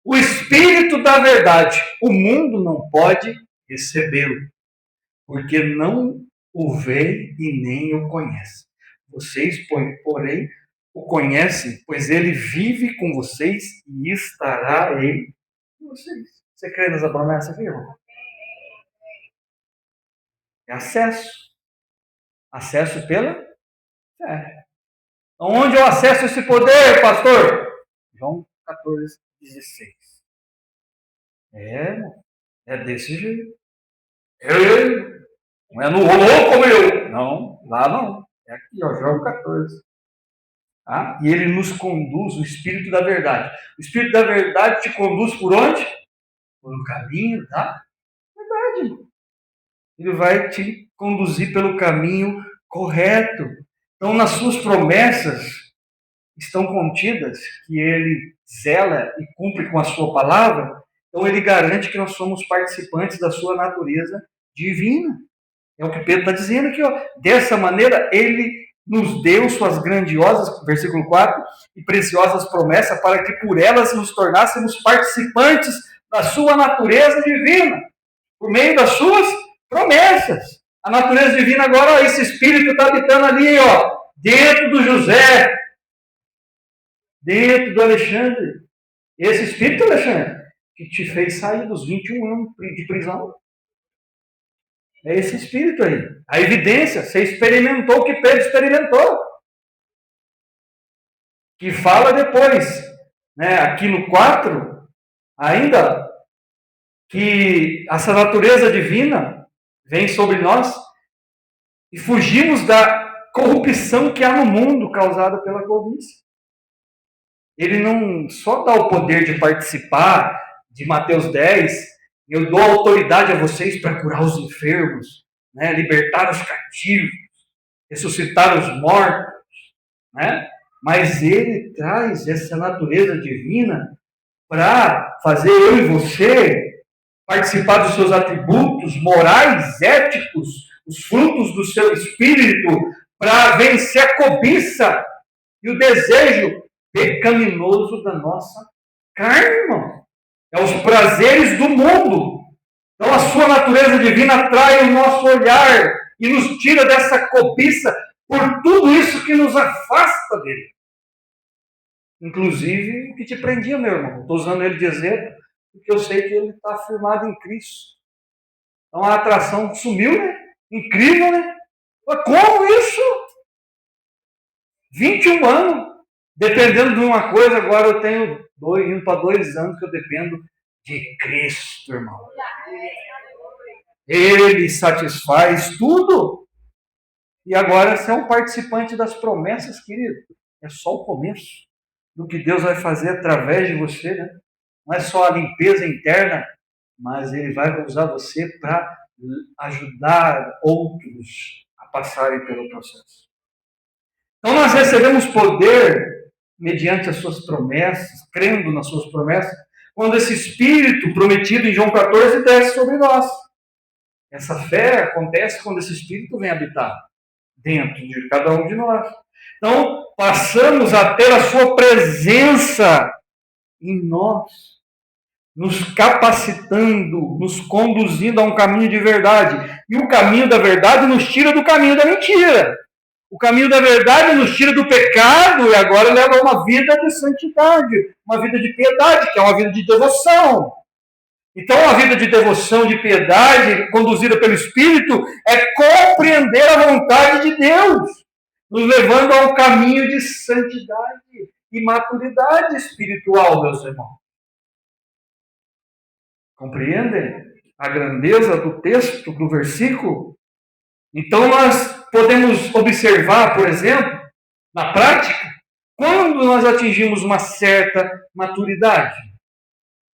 O Espírito da verdade, o mundo não pode recebê-lo, porque não o vê e nem o conhece. Vocês, porém, o conhecem, pois ele vive com vocês e estará ele com vocês. Você crê nessa promessa aqui, irmão? É acesso. Acesso pela fé. Onde eu acesso esse poder, pastor? João 14,16. É desse jeito. Não é no rolou como eu. Não, lá não. É aqui, ó, João 14. Tá? E ele nos conduz, o Espírito da verdade. O Espírito da verdade te conduz por onde? Por um caminho da verdade. Ele vai te conduzir pelo caminho correto. Então, nas suas promessas estão contidas que ele zela e cumpre com a sua palavra. Então, ele garante que nós somos participantes da sua natureza divina. É o que Pedro está dizendo aqui, ó. Dessa maneira, ele nos deu suas grandiosas, versículo 4, e preciosas promessas para que por elas nos tornássemos participantes da sua natureza divina, por meio das suas promessas. A natureza divina agora, ó, esse Espírito está habitando ali, ó, dentro do José, dentro do Alexandre. Esse Espírito, Alexandre, que te fez sair dos 21 anos de prisão. É esse Espírito aí. A evidência, você experimentou o que Pedro experimentou. Que fala depois, né, aqui no 4, ainda, que essa natureza divina vem sobre nós e fugimos da corrupção que há no mundo causada pela cobiça. Ele não só dá o poder de participar de Mateus 10, eu dou autoridade a vocês para curar os enfermos, né, libertar os cativos, ressuscitar os mortos, né? Mas ele traz essa natureza divina para fazer eu e você participar dos seus atributos morais, éticos, os frutos do seu espírito, para vencer a cobiça e o desejo pecaminoso da nossa carne, irmão. É os prazeres do mundo. Então a sua natureza divina atrai o nosso olhar e nos tira dessa cobiça por tudo isso que nos afasta dele. Inclusive o que te prendia, meu irmão. Estou usando ele de exemplo, porque eu sei que ele está firmado em Cristo. Então a atração sumiu, né? Incrível, né? Mas como isso? 21 anos. Dependendo de uma coisa, agora eu tenho indo para 2 anos que eu dependo de Cristo, irmão. Ele satisfaz tudo. E agora você é um participante das promessas, querido. É só o começo do que Deus vai fazer através de você, né? Não é só a limpeza interna, mas Ele vai usar você para ajudar outros a passarem pelo processo. Então nós recebemos poder mediante as suas promessas, crendo nas suas promessas, quando esse Espírito prometido em João 14 desce sobre nós. Essa fé acontece quando esse Espírito vem habitar dentro de cada um de nós. Então, passamos a ter a sua presença em nós, nos capacitando, nos conduzindo a um caminho de verdade. E o caminho da verdade nos tira do caminho da mentira. O caminho da verdade nos tira do pecado e agora leva a uma vida de santidade, uma vida de piedade, que é uma vida de devoção. Então, a vida de devoção, de piedade, conduzida pelo Espírito, é compreender a vontade de Deus, nos levando a um caminho de santidade e maturidade espiritual, meus irmãos. Compreendem a grandeza do texto, do versículo? Então, nós podemos observar, por exemplo, na prática, quando nós atingimos uma certa maturidade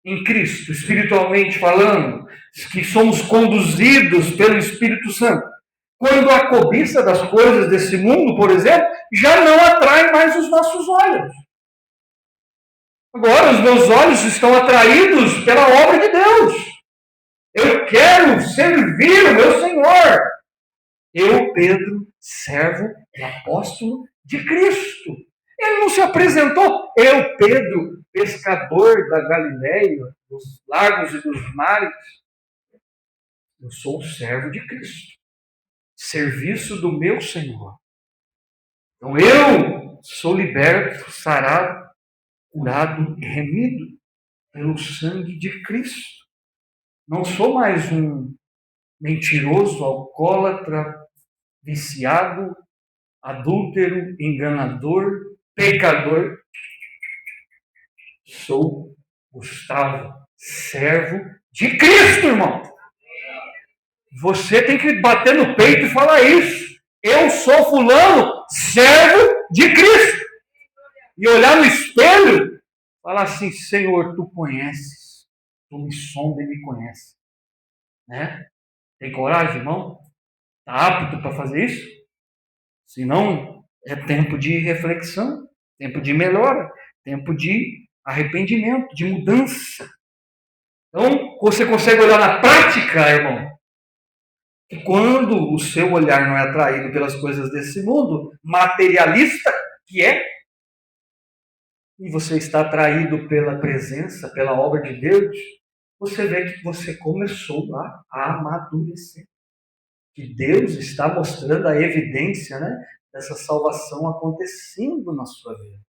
em Cristo, espiritualmente falando, que somos conduzidos pelo Espírito Santo. Quando a cobiça das coisas desse mundo, por exemplo, já não atrai mais os nossos olhos. Agora, os meus olhos estão atraídos pela obra de Deus. Eu quero servir o meu Senhor. Eu, Pedro, servo e apóstolo de Cristo. Ele não se apresentou. Eu, Pedro, pescador da Galileia, dos lagos e dos mares. Eu sou o servo de Cristo. Serviço do meu Senhor. Então eu sou liberto, sarado, curado e remido pelo sangue de Cristo. Não sou mais um mentiroso, alcoólatra, viciado, adúltero, enganador, pecador. Sou Gustavo, servo de Cristo, irmão. Você tem que bater no peito e falar isso. Eu sou fulano, servo de Cristo. E olhar no espelho, falar assim, Senhor, tu conheces, tu me sonda e me conhece. Né? Tem coragem, irmão? Está apto para fazer isso? Se não, é tempo de reflexão, tempo de melhora, tempo de arrependimento, de mudança. Então, você consegue olhar na prática, irmão, que quando o seu olhar não é atraído pelas coisas desse mundo, materialista que é, e você está atraído pela presença, pela obra de Deus, você vê que você começou a amadurecer. Que Deus está mostrando a evidência, né, dessa salvação acontecendo na sua vida.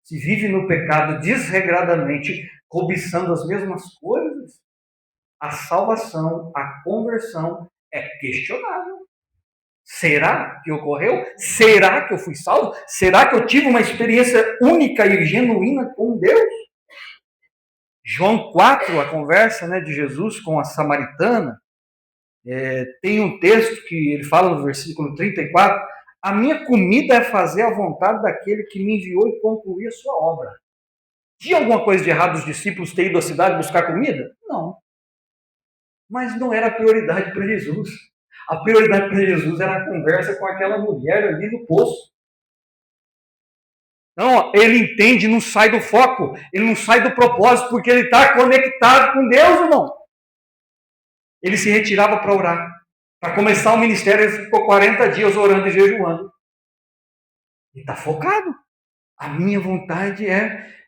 Se vive no pecado desregradamente, cobiçando as mesmas coisas, a salvação, a conversão é questionável. Será que ocorreu? Será que eu fui salvo? Será que eu tive uma experiência única e genuína com Deus? João 4, a conversa, né, de Jesus com a samaritana, tem um texto que ele fala no versículo 34, a minha comida é fazer a vontade daquele que me enviou e concluir a sua obra. Tinha alguma coisa de errado os discípulos terem ido à cidade buscar comida? Não. Mas não era a prioridade para Jesus. A prioridade para Jesus era a conversa com aquela mulher ali no poço. Não, ele entende, não sai do foco, ele não sai do propósito, porque ele está conectado com Deus, irmão. Ele se retirava para orar. Para começar o ministério, ele ficou 40 dias orando e jejuando. E está focado. A minha vontade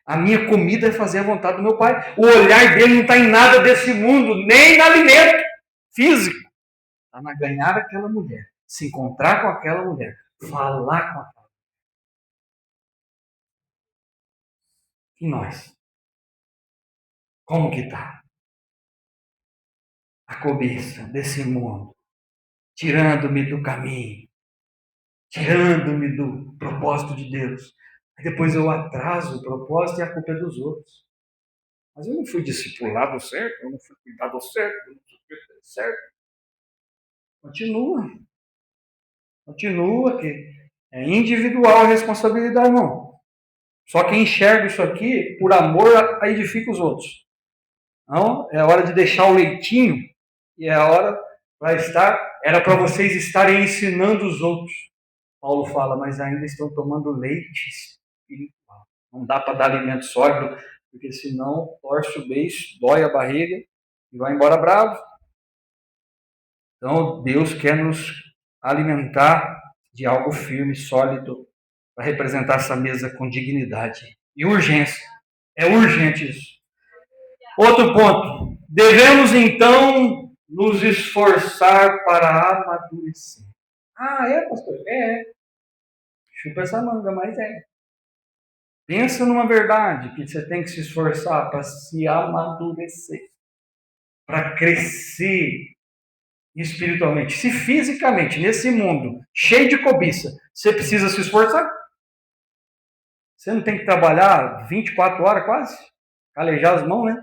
a minha comida é fazer a vontade do meu Pai. O olhar dele não está em nada desse mundo, nem em alimento físico. Está na ganhar aquela mulher, se encontrar com aquela mulher, falar com aquela mulher. E nós? Como que está? A cobiça desse mundo, tirando-me do caminho, tirando-me do propósito de Deus. Aí depois eu atraso o propósito e a culpa é dos outros. Mas eu não fui discipulado certo, eu não fui cuidado certo, eu não fui cuidado certo. Continua, que é individual a responsabilidade, não. Só quem enxerga isso aqui, por amor, edifica os outros. Não, é hora de deixar o leitinho e é a hora era para vocês estarem ensinando os outros. Paulo fala, mas ainda estão tomando leite espiritual. Não dá para dar alimento sólido, porque senão torce o beiço, dói a barriga e vai embora bravo. Então, Deus quer nos alimentar de algo firme, sólido, para representar essa mesa com dignidade e urgência. É urgente isso. Outro ponto. Devemos, então, nos esforçar para amadurecer. Ah, é, pastor? Chupa essa manga, mas é. Pensa numa verdade que você tem que se esforçar para se amadurecer, para crescer espiritualmente. Se fisicamente, nesse mundo cheio de cobiça, você precisa se esforçar, você não tem que trabalhar 24 horas quase, calejar as mãos, né?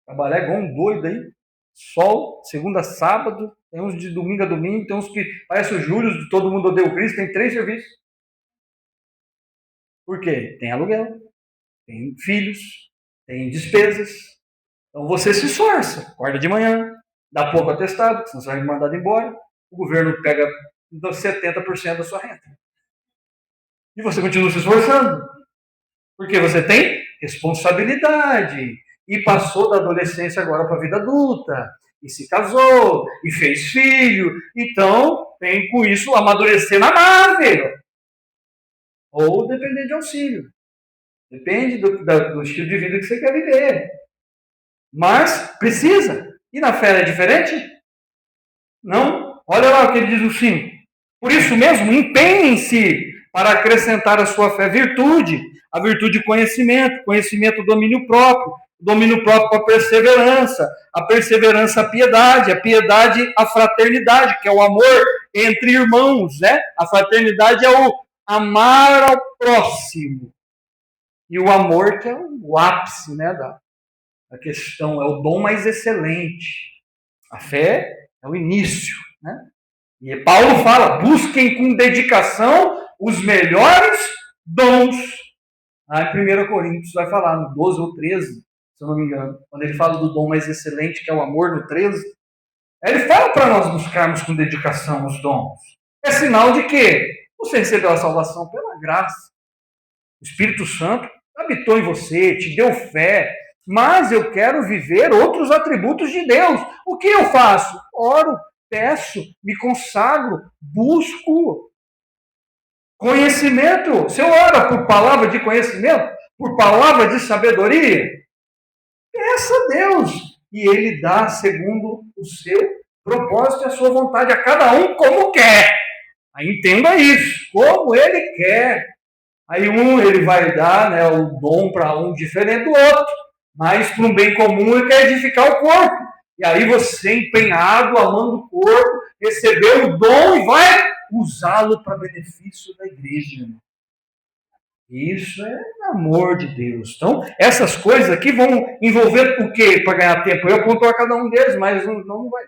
Trabalhar igual um doido aí, sol, segunda a sábado, tem uns de domingo a domingo, tem uns que parece o Júlio, de Todo Mundo Odeia o Cristo, tem 3 serviços. Por quê? Tem aluguel, tem filhos, tem despesas. Então você se esforça, acorda de manhã, dá pouco atestado, senão você vai ser mandado embora, o governo pega 70% da sua renda. E você continua se esforçando. Porque você tem responsabilidade. E passou da adolescência agora para a vida adulta. E se casou, e fez filho. Então, tem com isso amadurecer na nave. Ou depender de auxílio. Depende do estilo de vida que você quer viver. Mas precisa. E na fé é diferente? Não? Olha lá o que ele diz no 5. Por isso mesmo, empenhem-se para acrescentar à sua fé virtude, a virtude conhecimento, conhecimento domínio próprio para a perseverança a piedade, a piedade a fraternidade, que é o amor entre irmãos, né? A fraternidade é o amar ao próximo. E o amor que é o ápice, né, da questão, é o dom mais excelente. A fé é o início, né? E Paulo fala, busquem com dedicação os melhores dons. Em 1 Coríntios vai falar, no 12 ou 13, se eu não me engano, quando ele fala do dom mais excelente, que é o amor, no 13, Ele fala para nós buscarmos com dedicação os dons. É sinal de que você recebeu a salvação pela graça. O Espírito Santo habitou em você, te deu fé, mas eu quero viver outros atributos de Deus. O que eu faço? Oro, peço, me consagro, busco conhecimento. Você ora por palavra de conhecimento, por palavra de sabedoria, peça a Deus e Ele dá segundo o seu propósito e a sua vontade a cada um como quer. Aí entenda isso, como Ele quer. Aí ele vai dar, né, o dom para um diferente do outro, mas para um bem comum ele quer edificar o corpo. E aí você, empenhado, amando o corpo, recebeu o dom e vai usá-lo para benefício da igreja. Isso é amor de Deus. Então, essas coisas aqui vão envolver o quê? Para ganhar tempo. Eu pontuar cada um deles, mas não vai.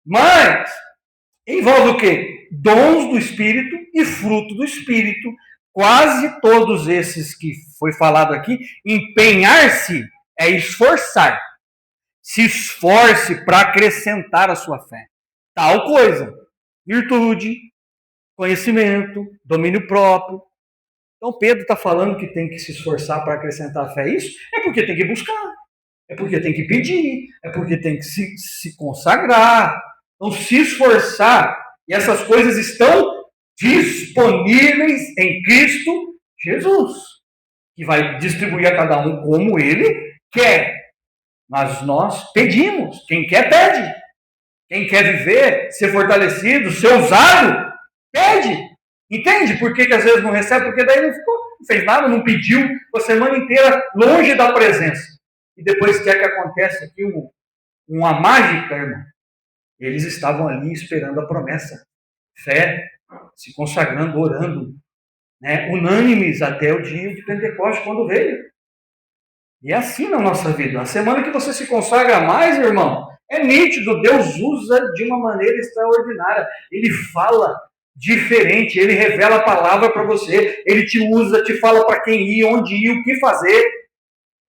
Mas envolve o quê? Dons do Espírito e fruto do Espírito. Quase todos esses que foi falado aqui, empenhar-se é esforçar. Se esforce para acrescentar a sua fé. Tal coisa. Virtude, conhecimento, domínio próprio. Então Pedro está falando que tem que se esforçar para acrescentar a fé. Isso é porque tem que buscar. É porque tem que pedir. É porque tem que se consagrar. Então se esforçar. E essas coisas estão disponíveis em Cristo Jesus, que vai distribuir a cada um como Ele quer. Mas nós pedimos. Quem quer, pede. Quem quer viver, ser fortalecido, ser usado, pede. Entende por que às vezes não recebe? Porque daí não fez nada, não pediu a semana inteira longe da presença. E depois quer que aconteça aqui uma mágica, irmão. Eles estavam ali esperando a promessa. Fé, se consagrando, orando, né, unânimes até o dia de Pentecostes, quando veio. E é assim na nossa vida. A semana que você se consagra mais, irmão, é nítido. Deus usa de uma maneira extraordinária. Ele fala diferente, ele revela a palavra para você, ele te usa, te fala para quem ir, onde ir, o que fazer.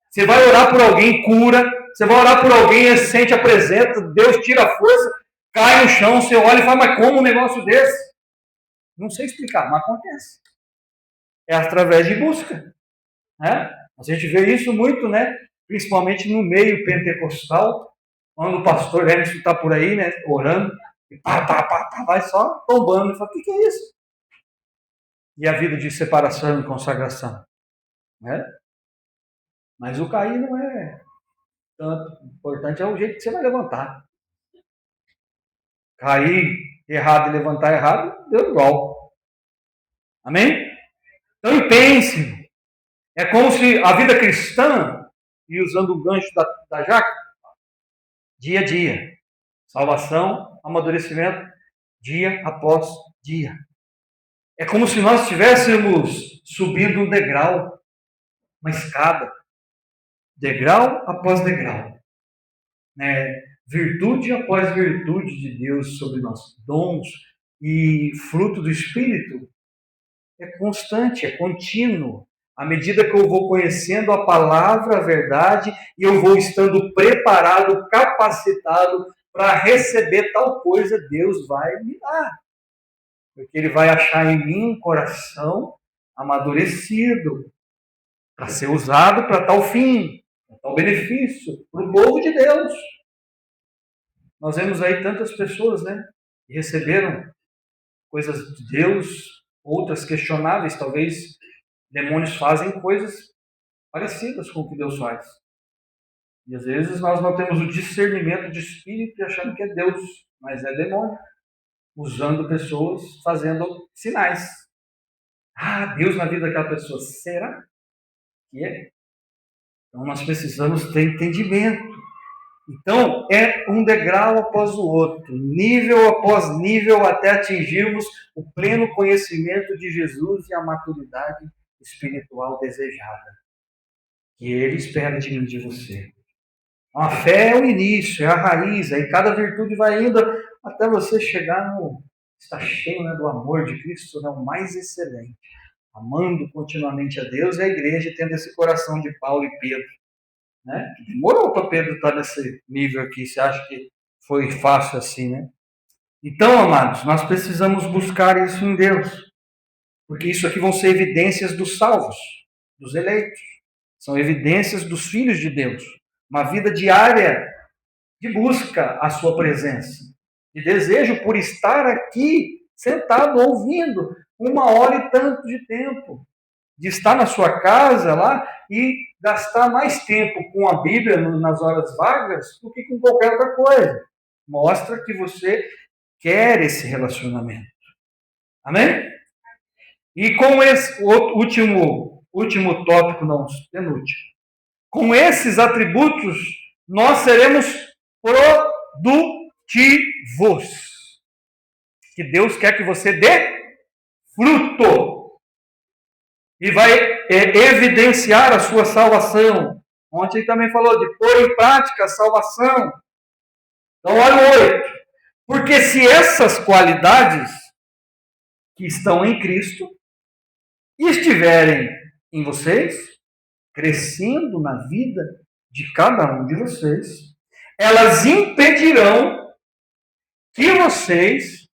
Você vai orar por alguém, cura. Você vai orar por alguém, sente a presença, Deus tira a força, cai no chão, você olha e fala, mas como um negócio desse? Não sei explicar, mas acontece. É através de busca. Né? A gente vê isso muito, né? Principalmente no meio pentecostal, quando o pastor Emerson está por aí, né? Orando, e vai só tombando. E fala, o que é isso? E a vida de separação e consagração. Né? Mas o cair não é tanto. O importante é o jeito que você vai levantar. Cair errado e levantar errado, deu igual. Amém? Então pense. É como se a vida cristã, e usando o gancho da Jaque, dia a dia. Salvação, amadurecimento, dia após dia. É como se nós estivéssemos subindo um degrau, uma escada, degrau após degrau. Né? Virtude após virtude de Deus sobre nós, dons e fruto do Espírito é constante, é contínuo. À medida que eu vou conhecendo a palavra, a verdade, e eu vou estando preparado, capacitado para receber tal coisa, Deus vai me dar. Porque Ele vai achar em mim um coração amadurecido para ser usado para tal fim, para tal benefício, para o povo de Deus. Nós vemos aí tantas pessoas, né, que receberam coisas de Deus, outras questionáveis, talvez demônios fazem coisas parecidas com o que Deus faz. E às vezes nós não temos o discernimento de espírito e achando que é Deus, mas é demônio, usando pessoas, fazendo sinais. Ah, Deus na vida daquela pessoa, será que é? Então nós precisamos ter entendimento. Então é um degrau após o outro, nível após nível, até atingirmos o pleno conhecimento de Jesus e a maturidade espiritual desejada, que Ele espera de mim e de você. A fé é o início, é a raiz, aí cada virtude vai indo até você chegar no... Está cheio, né, do amor de Cristo, né, o mais excelente. Amando continuamente a Deus e a igreja, tendo esse coração de Paulo e Pedro. Né? Demorou para Pedro estar nesse nível aqui. Você acha que foi fácil assim, né? Então, amados, nós precisamos buscar isso em Deus, porque isso aqui vão ser evidências dos salvos, dos eleitos. São evidências dos filhos de Deus. Uma vida diária de busca à sua presença, de desejo por estar aqui, sentado, ouvindo, 1 hora e tanto de tempo, de estar na sua casa lá e gastar mais tempo com a Bíblia nas horas vagas do que com qualquer outra coisa. Mostra que você quer esse relacionamento. Amém? E com esse último tópico, não, penúltimo. Com esses atributos, nós seremos produtivos. Que Deus quer que você dê fruto. E vai evidenciar a sua salvação. Ontem ele também falou de pôr em prática a salvação. Então, olha o 8. Porque se essas qualidades que estão em Cristo estiverem em vocês, crescendo na vida de cada um de vocês, elas impedirão que vocês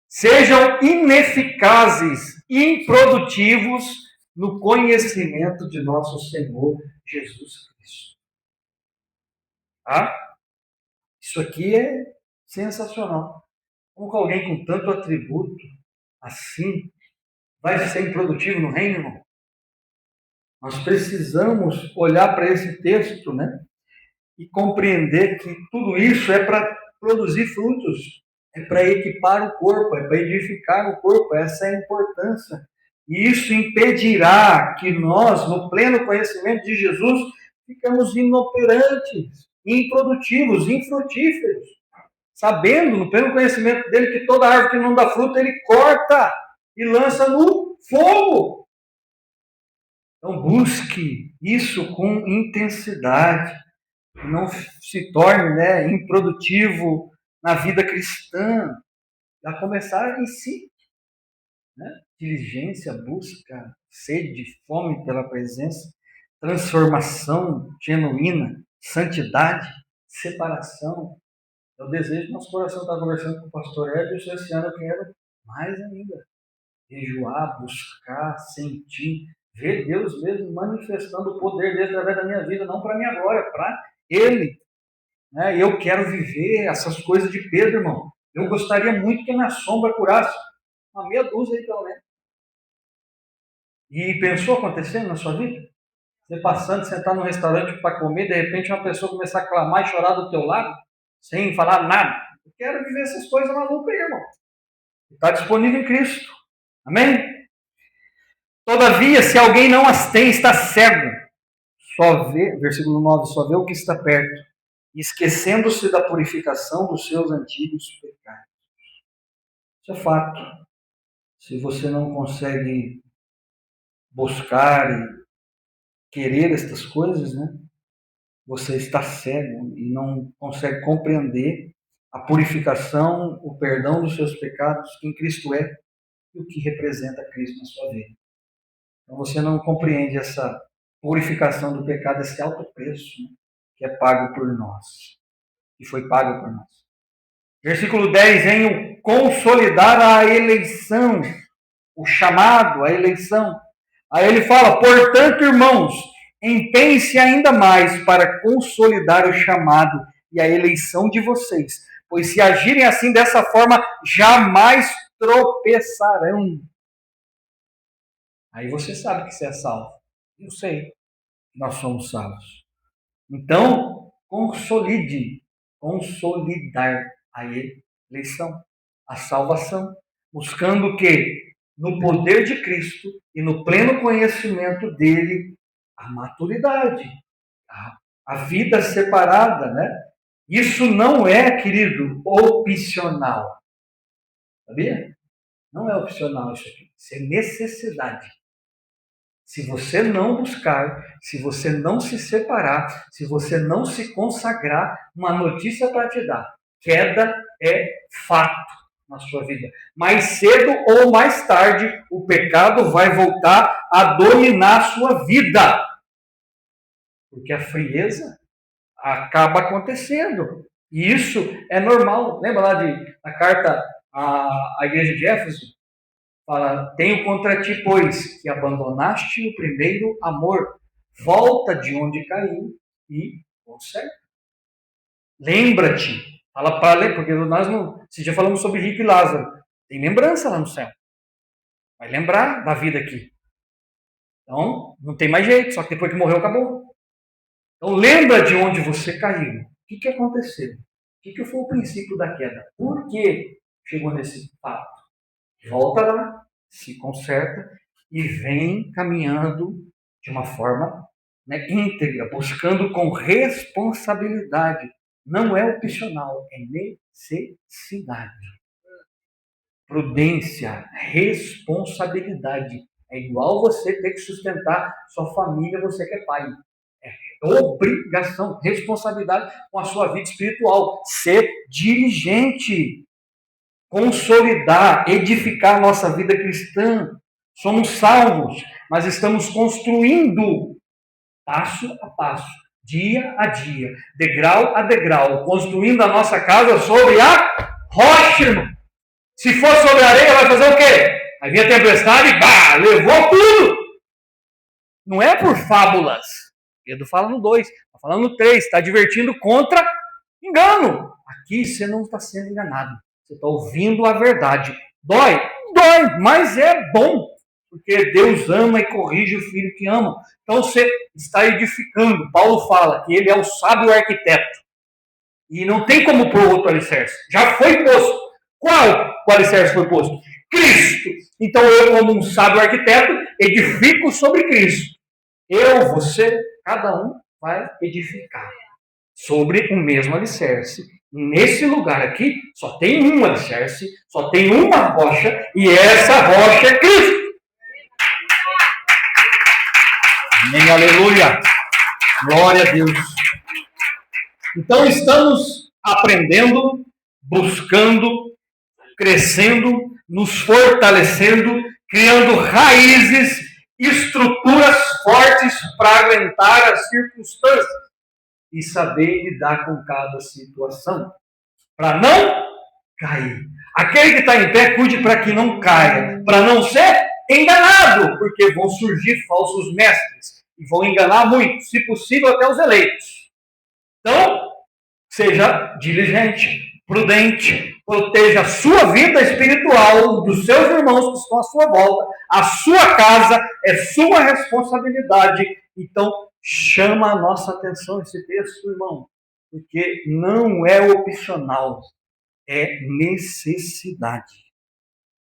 sejam ineficazes e improdutivos no conhecimento de nosso Senhor Jesus Cristo. Ah? Isso aqui é sensacional. Como que alguém com tanto atributo assim vai ser improdutivo no reino, irmão? Nós precisamos olhar para esse texto, né? E compreender que tudo isso é para produzir frutos, é para equipar o corpo, é para edificar o corpo, essa é a importância. E isso impedirá que nós, no pleno conhecimento de Jesus, ficamos inoperantes, improdutivos, infrutíferos, sabendo, no pleno conhecimento dele, que toda árvore que não dá fruto, ele corta e lança no fogo. Então, busque isso com intensidade. Não se torne, né, improdutivo na vida cristã. A começar em si. Né? Diligência, busca, sede, fome pela presença, transformação genuína, santidade, separação. É o desejo do nosso coração. Estava conversando com o pastor Hélio, esse ano eu quero mais ainda. Jejuar, buscar, sentir, ver Deus mesmo manifestando o poder dele através da minha vida, não para minha glória, para Ele. Né? Eu quero viver essas coisas de Pedro, irmão. Eu gostaria muito que a minha sombra curasse uma meia dúzia aí, pelo menos. E pensou acontecendo na sua vida? Você passando, sentar num restaurante para comer, de repente uma pessoa começar a clamar e chorar do teu lado, sem falar nada. Eu quero viver essas coisas malucas aí, irmão. Está disponível em Cristo. Amém? Todavia, se alguém não as tem, está cego. Só vê, versículo 9, só vê o que está perto, esquecendo-se da purificação dos seus antigos pecados. Isso é fato. Se você não consegue buscar e querer estas coisas, né? Você está cego e não consegue compreender a purificação, o perdão dos seus pecados, quem Cristo é e o que representa Cristo na sua vida. Então você não compreende essa purificação do pecado, esse alto preço, né, que é pago por nós, que foi pago por nós. Versículo 10, em o consolidar a eleição, o chamado, a eleição. Aí ele fala, portanto, irmãos, empenhem-se ainda mais para consolidar o chamado e a eleição de vocês, pois se agirem assim dessa forma, jamais tropeçarão. Aí você sabe que você é salvo. Eu sei que nós somos salvos. Então, consolidar a eleição, a salvação, buscando o quê? No poder de Cristo e no pleno conhecimento dele, a maturidade, a vida separada, né? Isso não é, querido, opcional. Sabia? Não é opcional isso aqui. Isso é necessidade. Se você não buscar, se você não se separar, se você não se consagrar, uma notícia para te dar. Queda é fato na sua vida. Mais cedo ou mais tarde, o pecado vai voltar a dominar a sua vida. Porque a frieza acaba acontecendo. E isso é normal. Lembra lá da carta à igreja de Éfeso? Fala, tenho contra ti, pois, que abandonaste o primeiro amor. Volta de onde caiu e conserta. Lembra-te. Fala para ler, porque nós não. Se já falamos sobre Rico e Lázaro. Tem lembrança lá no céu. Vai lembrar da vida aqui. Então, não tem mais jeito, só que depois que morreu, acabou. Então, lembra de onde você caiu. O que aconteceu? O que foi o princípio da queda? Por que chegou nesse fato? Volta lá, se conserta e vem caminhando de uma forma íntegra, buscando com responsabilidade. Não é opcional, é necessidade. Prudência, responsabilidade. É igual você ter que sustentar sua família, você que é pai. É obrigação, responsabilidade com a sua vida espiritual. Ser diligente. Consolidar, edificar a nossa vida cristã. Somos salvos, mas estamos construindo passo a passo, dia a dia, degrau a degrau, construindo a nossa casa sobre a rocha, irmão. Se for sobre a areia, vai fazer o quê? Aí vem a tempestade e levou tudo. Não é por fábulas. Pedro fala no 2, está falando no 3, está divertindo contra engano. Aqui você não está sendo enganado. Você está ouvindo a verdade. Dói, mas é bom. Porque Deus ama e corrige o filho que ama. Então você está edificando. Paulo fala que ele é o sábio arquiteto. E não tem como pôr outro alicerce. Já foi posto. Qual o alicerce foi posto? Cristo. Então eu, como um sábio arquiteto, edifico sobre Cristo. Eu, você, cada um vai edificar sobre o mesmo alicerce. Nesse lugar aqui, só tem um alicerce, só tem uma rocha, e essa rocha é Cristo. Amém, aleluia. Glória a Deus. Então, estamos aprendendo, buscando, crescendo, nos fortalecendo, criando raízes, estruturas fortes para aguentar as circunstâncias e saber lidar com cada situação, para não cair. Aquele que está em pé, cuide para que não caia, para não ser enganado, porque vão surgir falsos mestres e vão enganar muito, se possível até os eleitos. Então, seja diligente, prudente, proteja a sua vida espiritual, dos seus irmãos que estão à sua volta, a sua casa é sua responsabilidade. Então, chama a nossa atenção esse texto, irmão, porque não é opcional, é necessidade.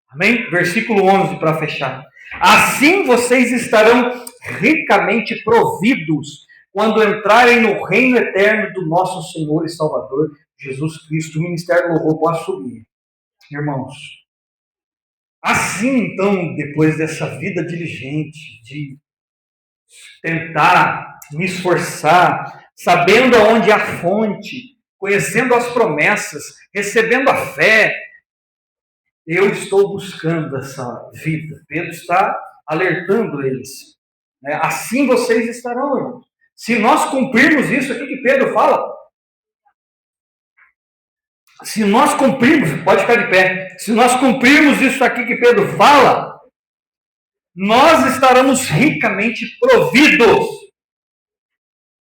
Amém? Versículo 11 para fechar. Assim vocês estarão ricamente providos quando entrarem no reino eterno do nosso Senhor e Salvador, Jesus Cristo. O ministério do louvor pode subir. Irmãos, assim então, depois dessa vida diligente, de tentar me esforçar, sabendo aonde há fonte, conhecendo as promessas, recebendo a fé, eu estou buscando essa vida. Pedro está alertando eles. Assim vocês estarão, irmãos. Se nós cumprirmos isso aqui que Pedro fala, se nós cumprirmos, pode ficar de pé, se nós cumprirmos isso aqui que Pedro fala, nós estaremos ricamente providos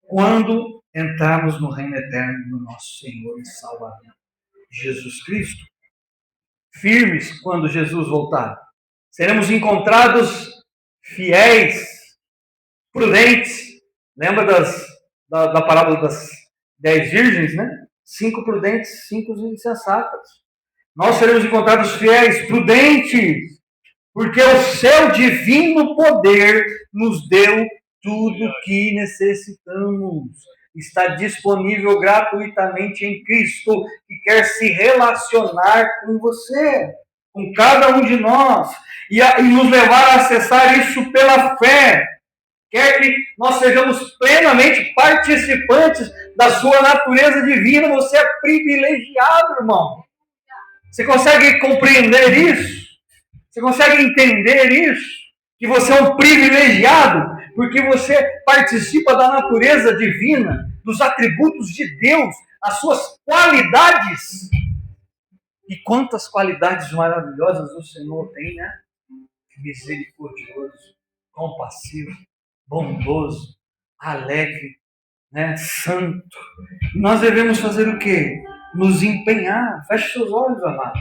quando entrarmos no reino eterno do nosso Senhor e Salvador, Jesus Cristo. Firmes quando Jesus voltar. Seremos encontrados fiéis, prudentes. Lembra da parábola das 10 virgens, né? 5 prudentes, 5 insensatas. Nós seremos encontrados fiéis, prudentes, porque o seu divino poder nos deu tudo que necessitamos. Está disponível gratuitamente em Cristo, que quer se relacionar com você, com cada um de nós, e nos levar a acessar isso pela fé. Quer que nós sejamos plenamente participantes da sua natureza divina. Você é privilegiado, irmão. Você consegue compreender isso? Você consegue entender isso? Que você é um privilegiado, porque você participa da natureza divina, dos atributos de Deus, as suas qualidades. E quantas qualidades maravilhosas o Senhor tem, né? Misericordioso, compassivo, bondoso, alegre, né? Santo. E nós devemos fazer o quê? Nos empenhar. Feche seus olhos, amado.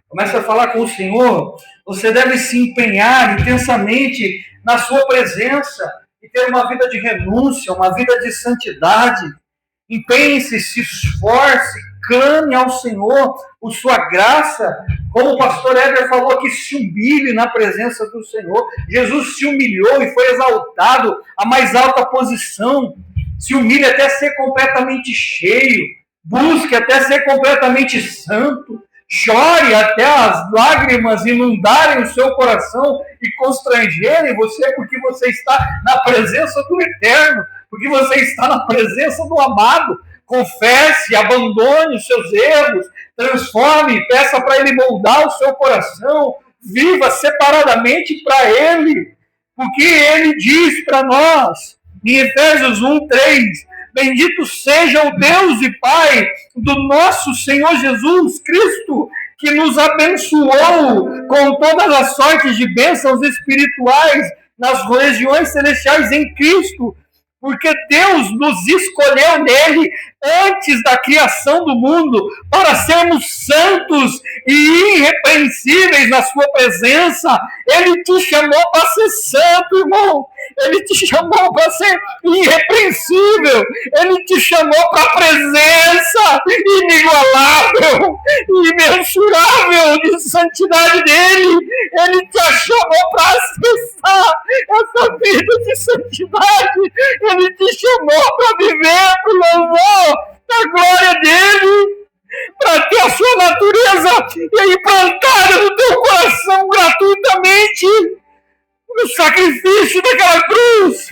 Começa a falar com o Senhor. Você deve se empenhar intensamente na sua presença e ter uma vida de renúncia, uma vida de santidade. Empenhe-se, se esforce, clame ao Senhor por sua graça. Como o pastor Éder falou, que se humilhe na presença do Senhor. Jesus se humilhou e foi exaltado à mais alta posição. Se humilhe até ser completamente cheio. Busque até ser completamente santo. Chore até as lágrimas inundarem o seu coração e constrangerem você, porque você está na presença do Eterno, porque você está na presença do amado. Confesse, abandone os seus erros, transforme, peça para Ele moldar o seu coração, viva separadamente para Ele, porque Ele diz para nós, em Efésios 1:3, bendito seja o Deus e Pai do nosso Senhor Jesus Cristo, que nos abençoou com todas as sortes de bênçãos espirituais nas regiões celestiais em Cristo, porque Deus nos escolheu nele antes da criação do mundo para sermos santos e irrepreensíveis na sua presença. Ele te chamou para ser santo, irmão. Ele te chamou para ser irrepreensível. Ele te chamou para a presença inigualável, imensurável de santidade dele. Ele te chamou para acessar essa vida de santidade. Ele te chamou para viver para o louvor da glória dele, para ter a sua natureza implantada no teu coração gratuitamente, no sacrifício daquela cruz.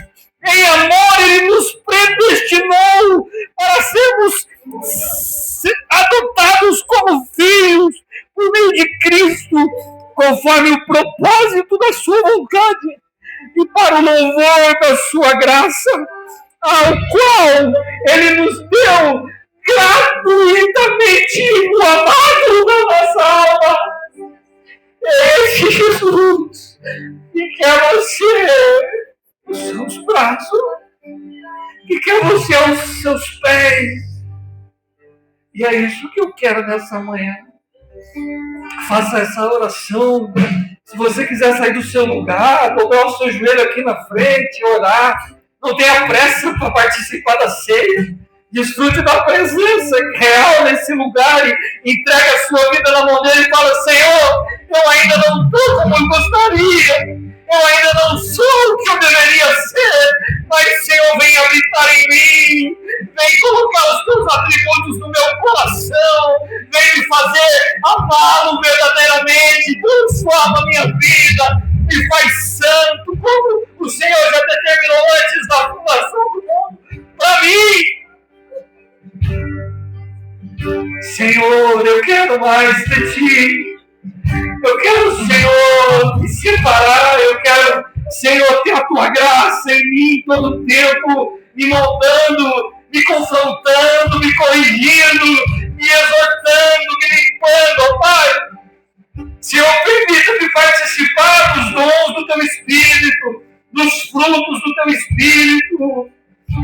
Em amor, Ele nos predestinou para sermos adotados como filhos por meio de Cristo, conforme o propósito da sua vontade e para o louvor da sua graça, ao qual Ele nos deu gratuitamente o amado da nossa alma. Esse Jesus que quer você nos seus braços, que quer você aos seus pés. E é isso que eu quero nessa manhã. Faça essa oração. Se você quiser sair do seu lugar, dobrar o seu joelho aqui na frente, orar, não tenha pressa para participar da ceia. Desfrute da presença real nesse lugar e entregue a sua vida na mão dele e fala: Senhor, eu ainda não estou como eu gostaria. Eu ainda não sou o que eu deveria ser, mas, Senhor, vem habitar em mim, vem colocar os teus atributos no meu coração, vem me fazer amá-lo verdadeiramente, transforma a minha vida, me faz santo, como o Senhor já determinou antes da fundação do mundo, para mim. Senhor, eu quero mais de Ti. Eu quero, Senhor, me separar. Eu quero, Senhor, ter a Tua graça em mim todo o tempo, me moldando, me confrontando, me corrigindo, me exortando, me limpando, ó Pai. Senhor, permita-me participar dos dons do Teu Espírito, dos frutos do Teu Espírito.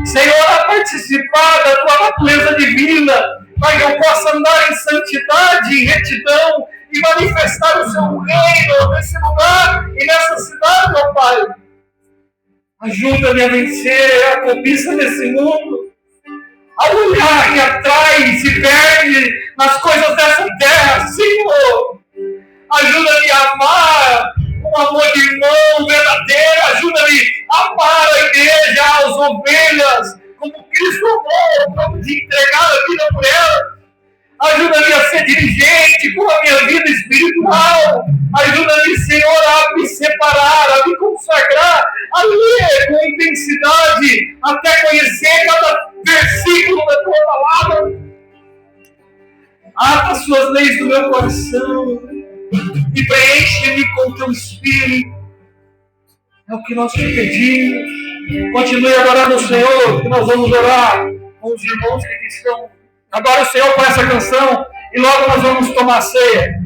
Senhor, a participar da Tua natureza divina, para que eu possa andar em santidade, em retidão e manifestar o Seu reino nesse lugar e nessa cidade, ó Pai. Ajuda-me a vencer a cobiça desse mundo, a olhar que atrai e se perde nas coisas dessa terra, Senhor. Ajuda-me a amar um amor de irmão verdadeiro. Ajuda-me a amar a igreja, as ovelhas, como Cristo amou, como de entregar a vida por ela. Ajuda-me a ser dirigente com a minha vida espiritual. Ajuda-me, Senhor, a me separar, a me consagrar, a ler com intensidade, até conhecer cada versículo da Tua palavra. Ata as Suas leis do meu coração e preenche-me com o Teu Espírito. É o que nós te pedimos. Continue adorando o Senhor, que nós vamos orar com os irmãos que estão Adore o Senhor com essa canção e logo nós vamos tomar ceia.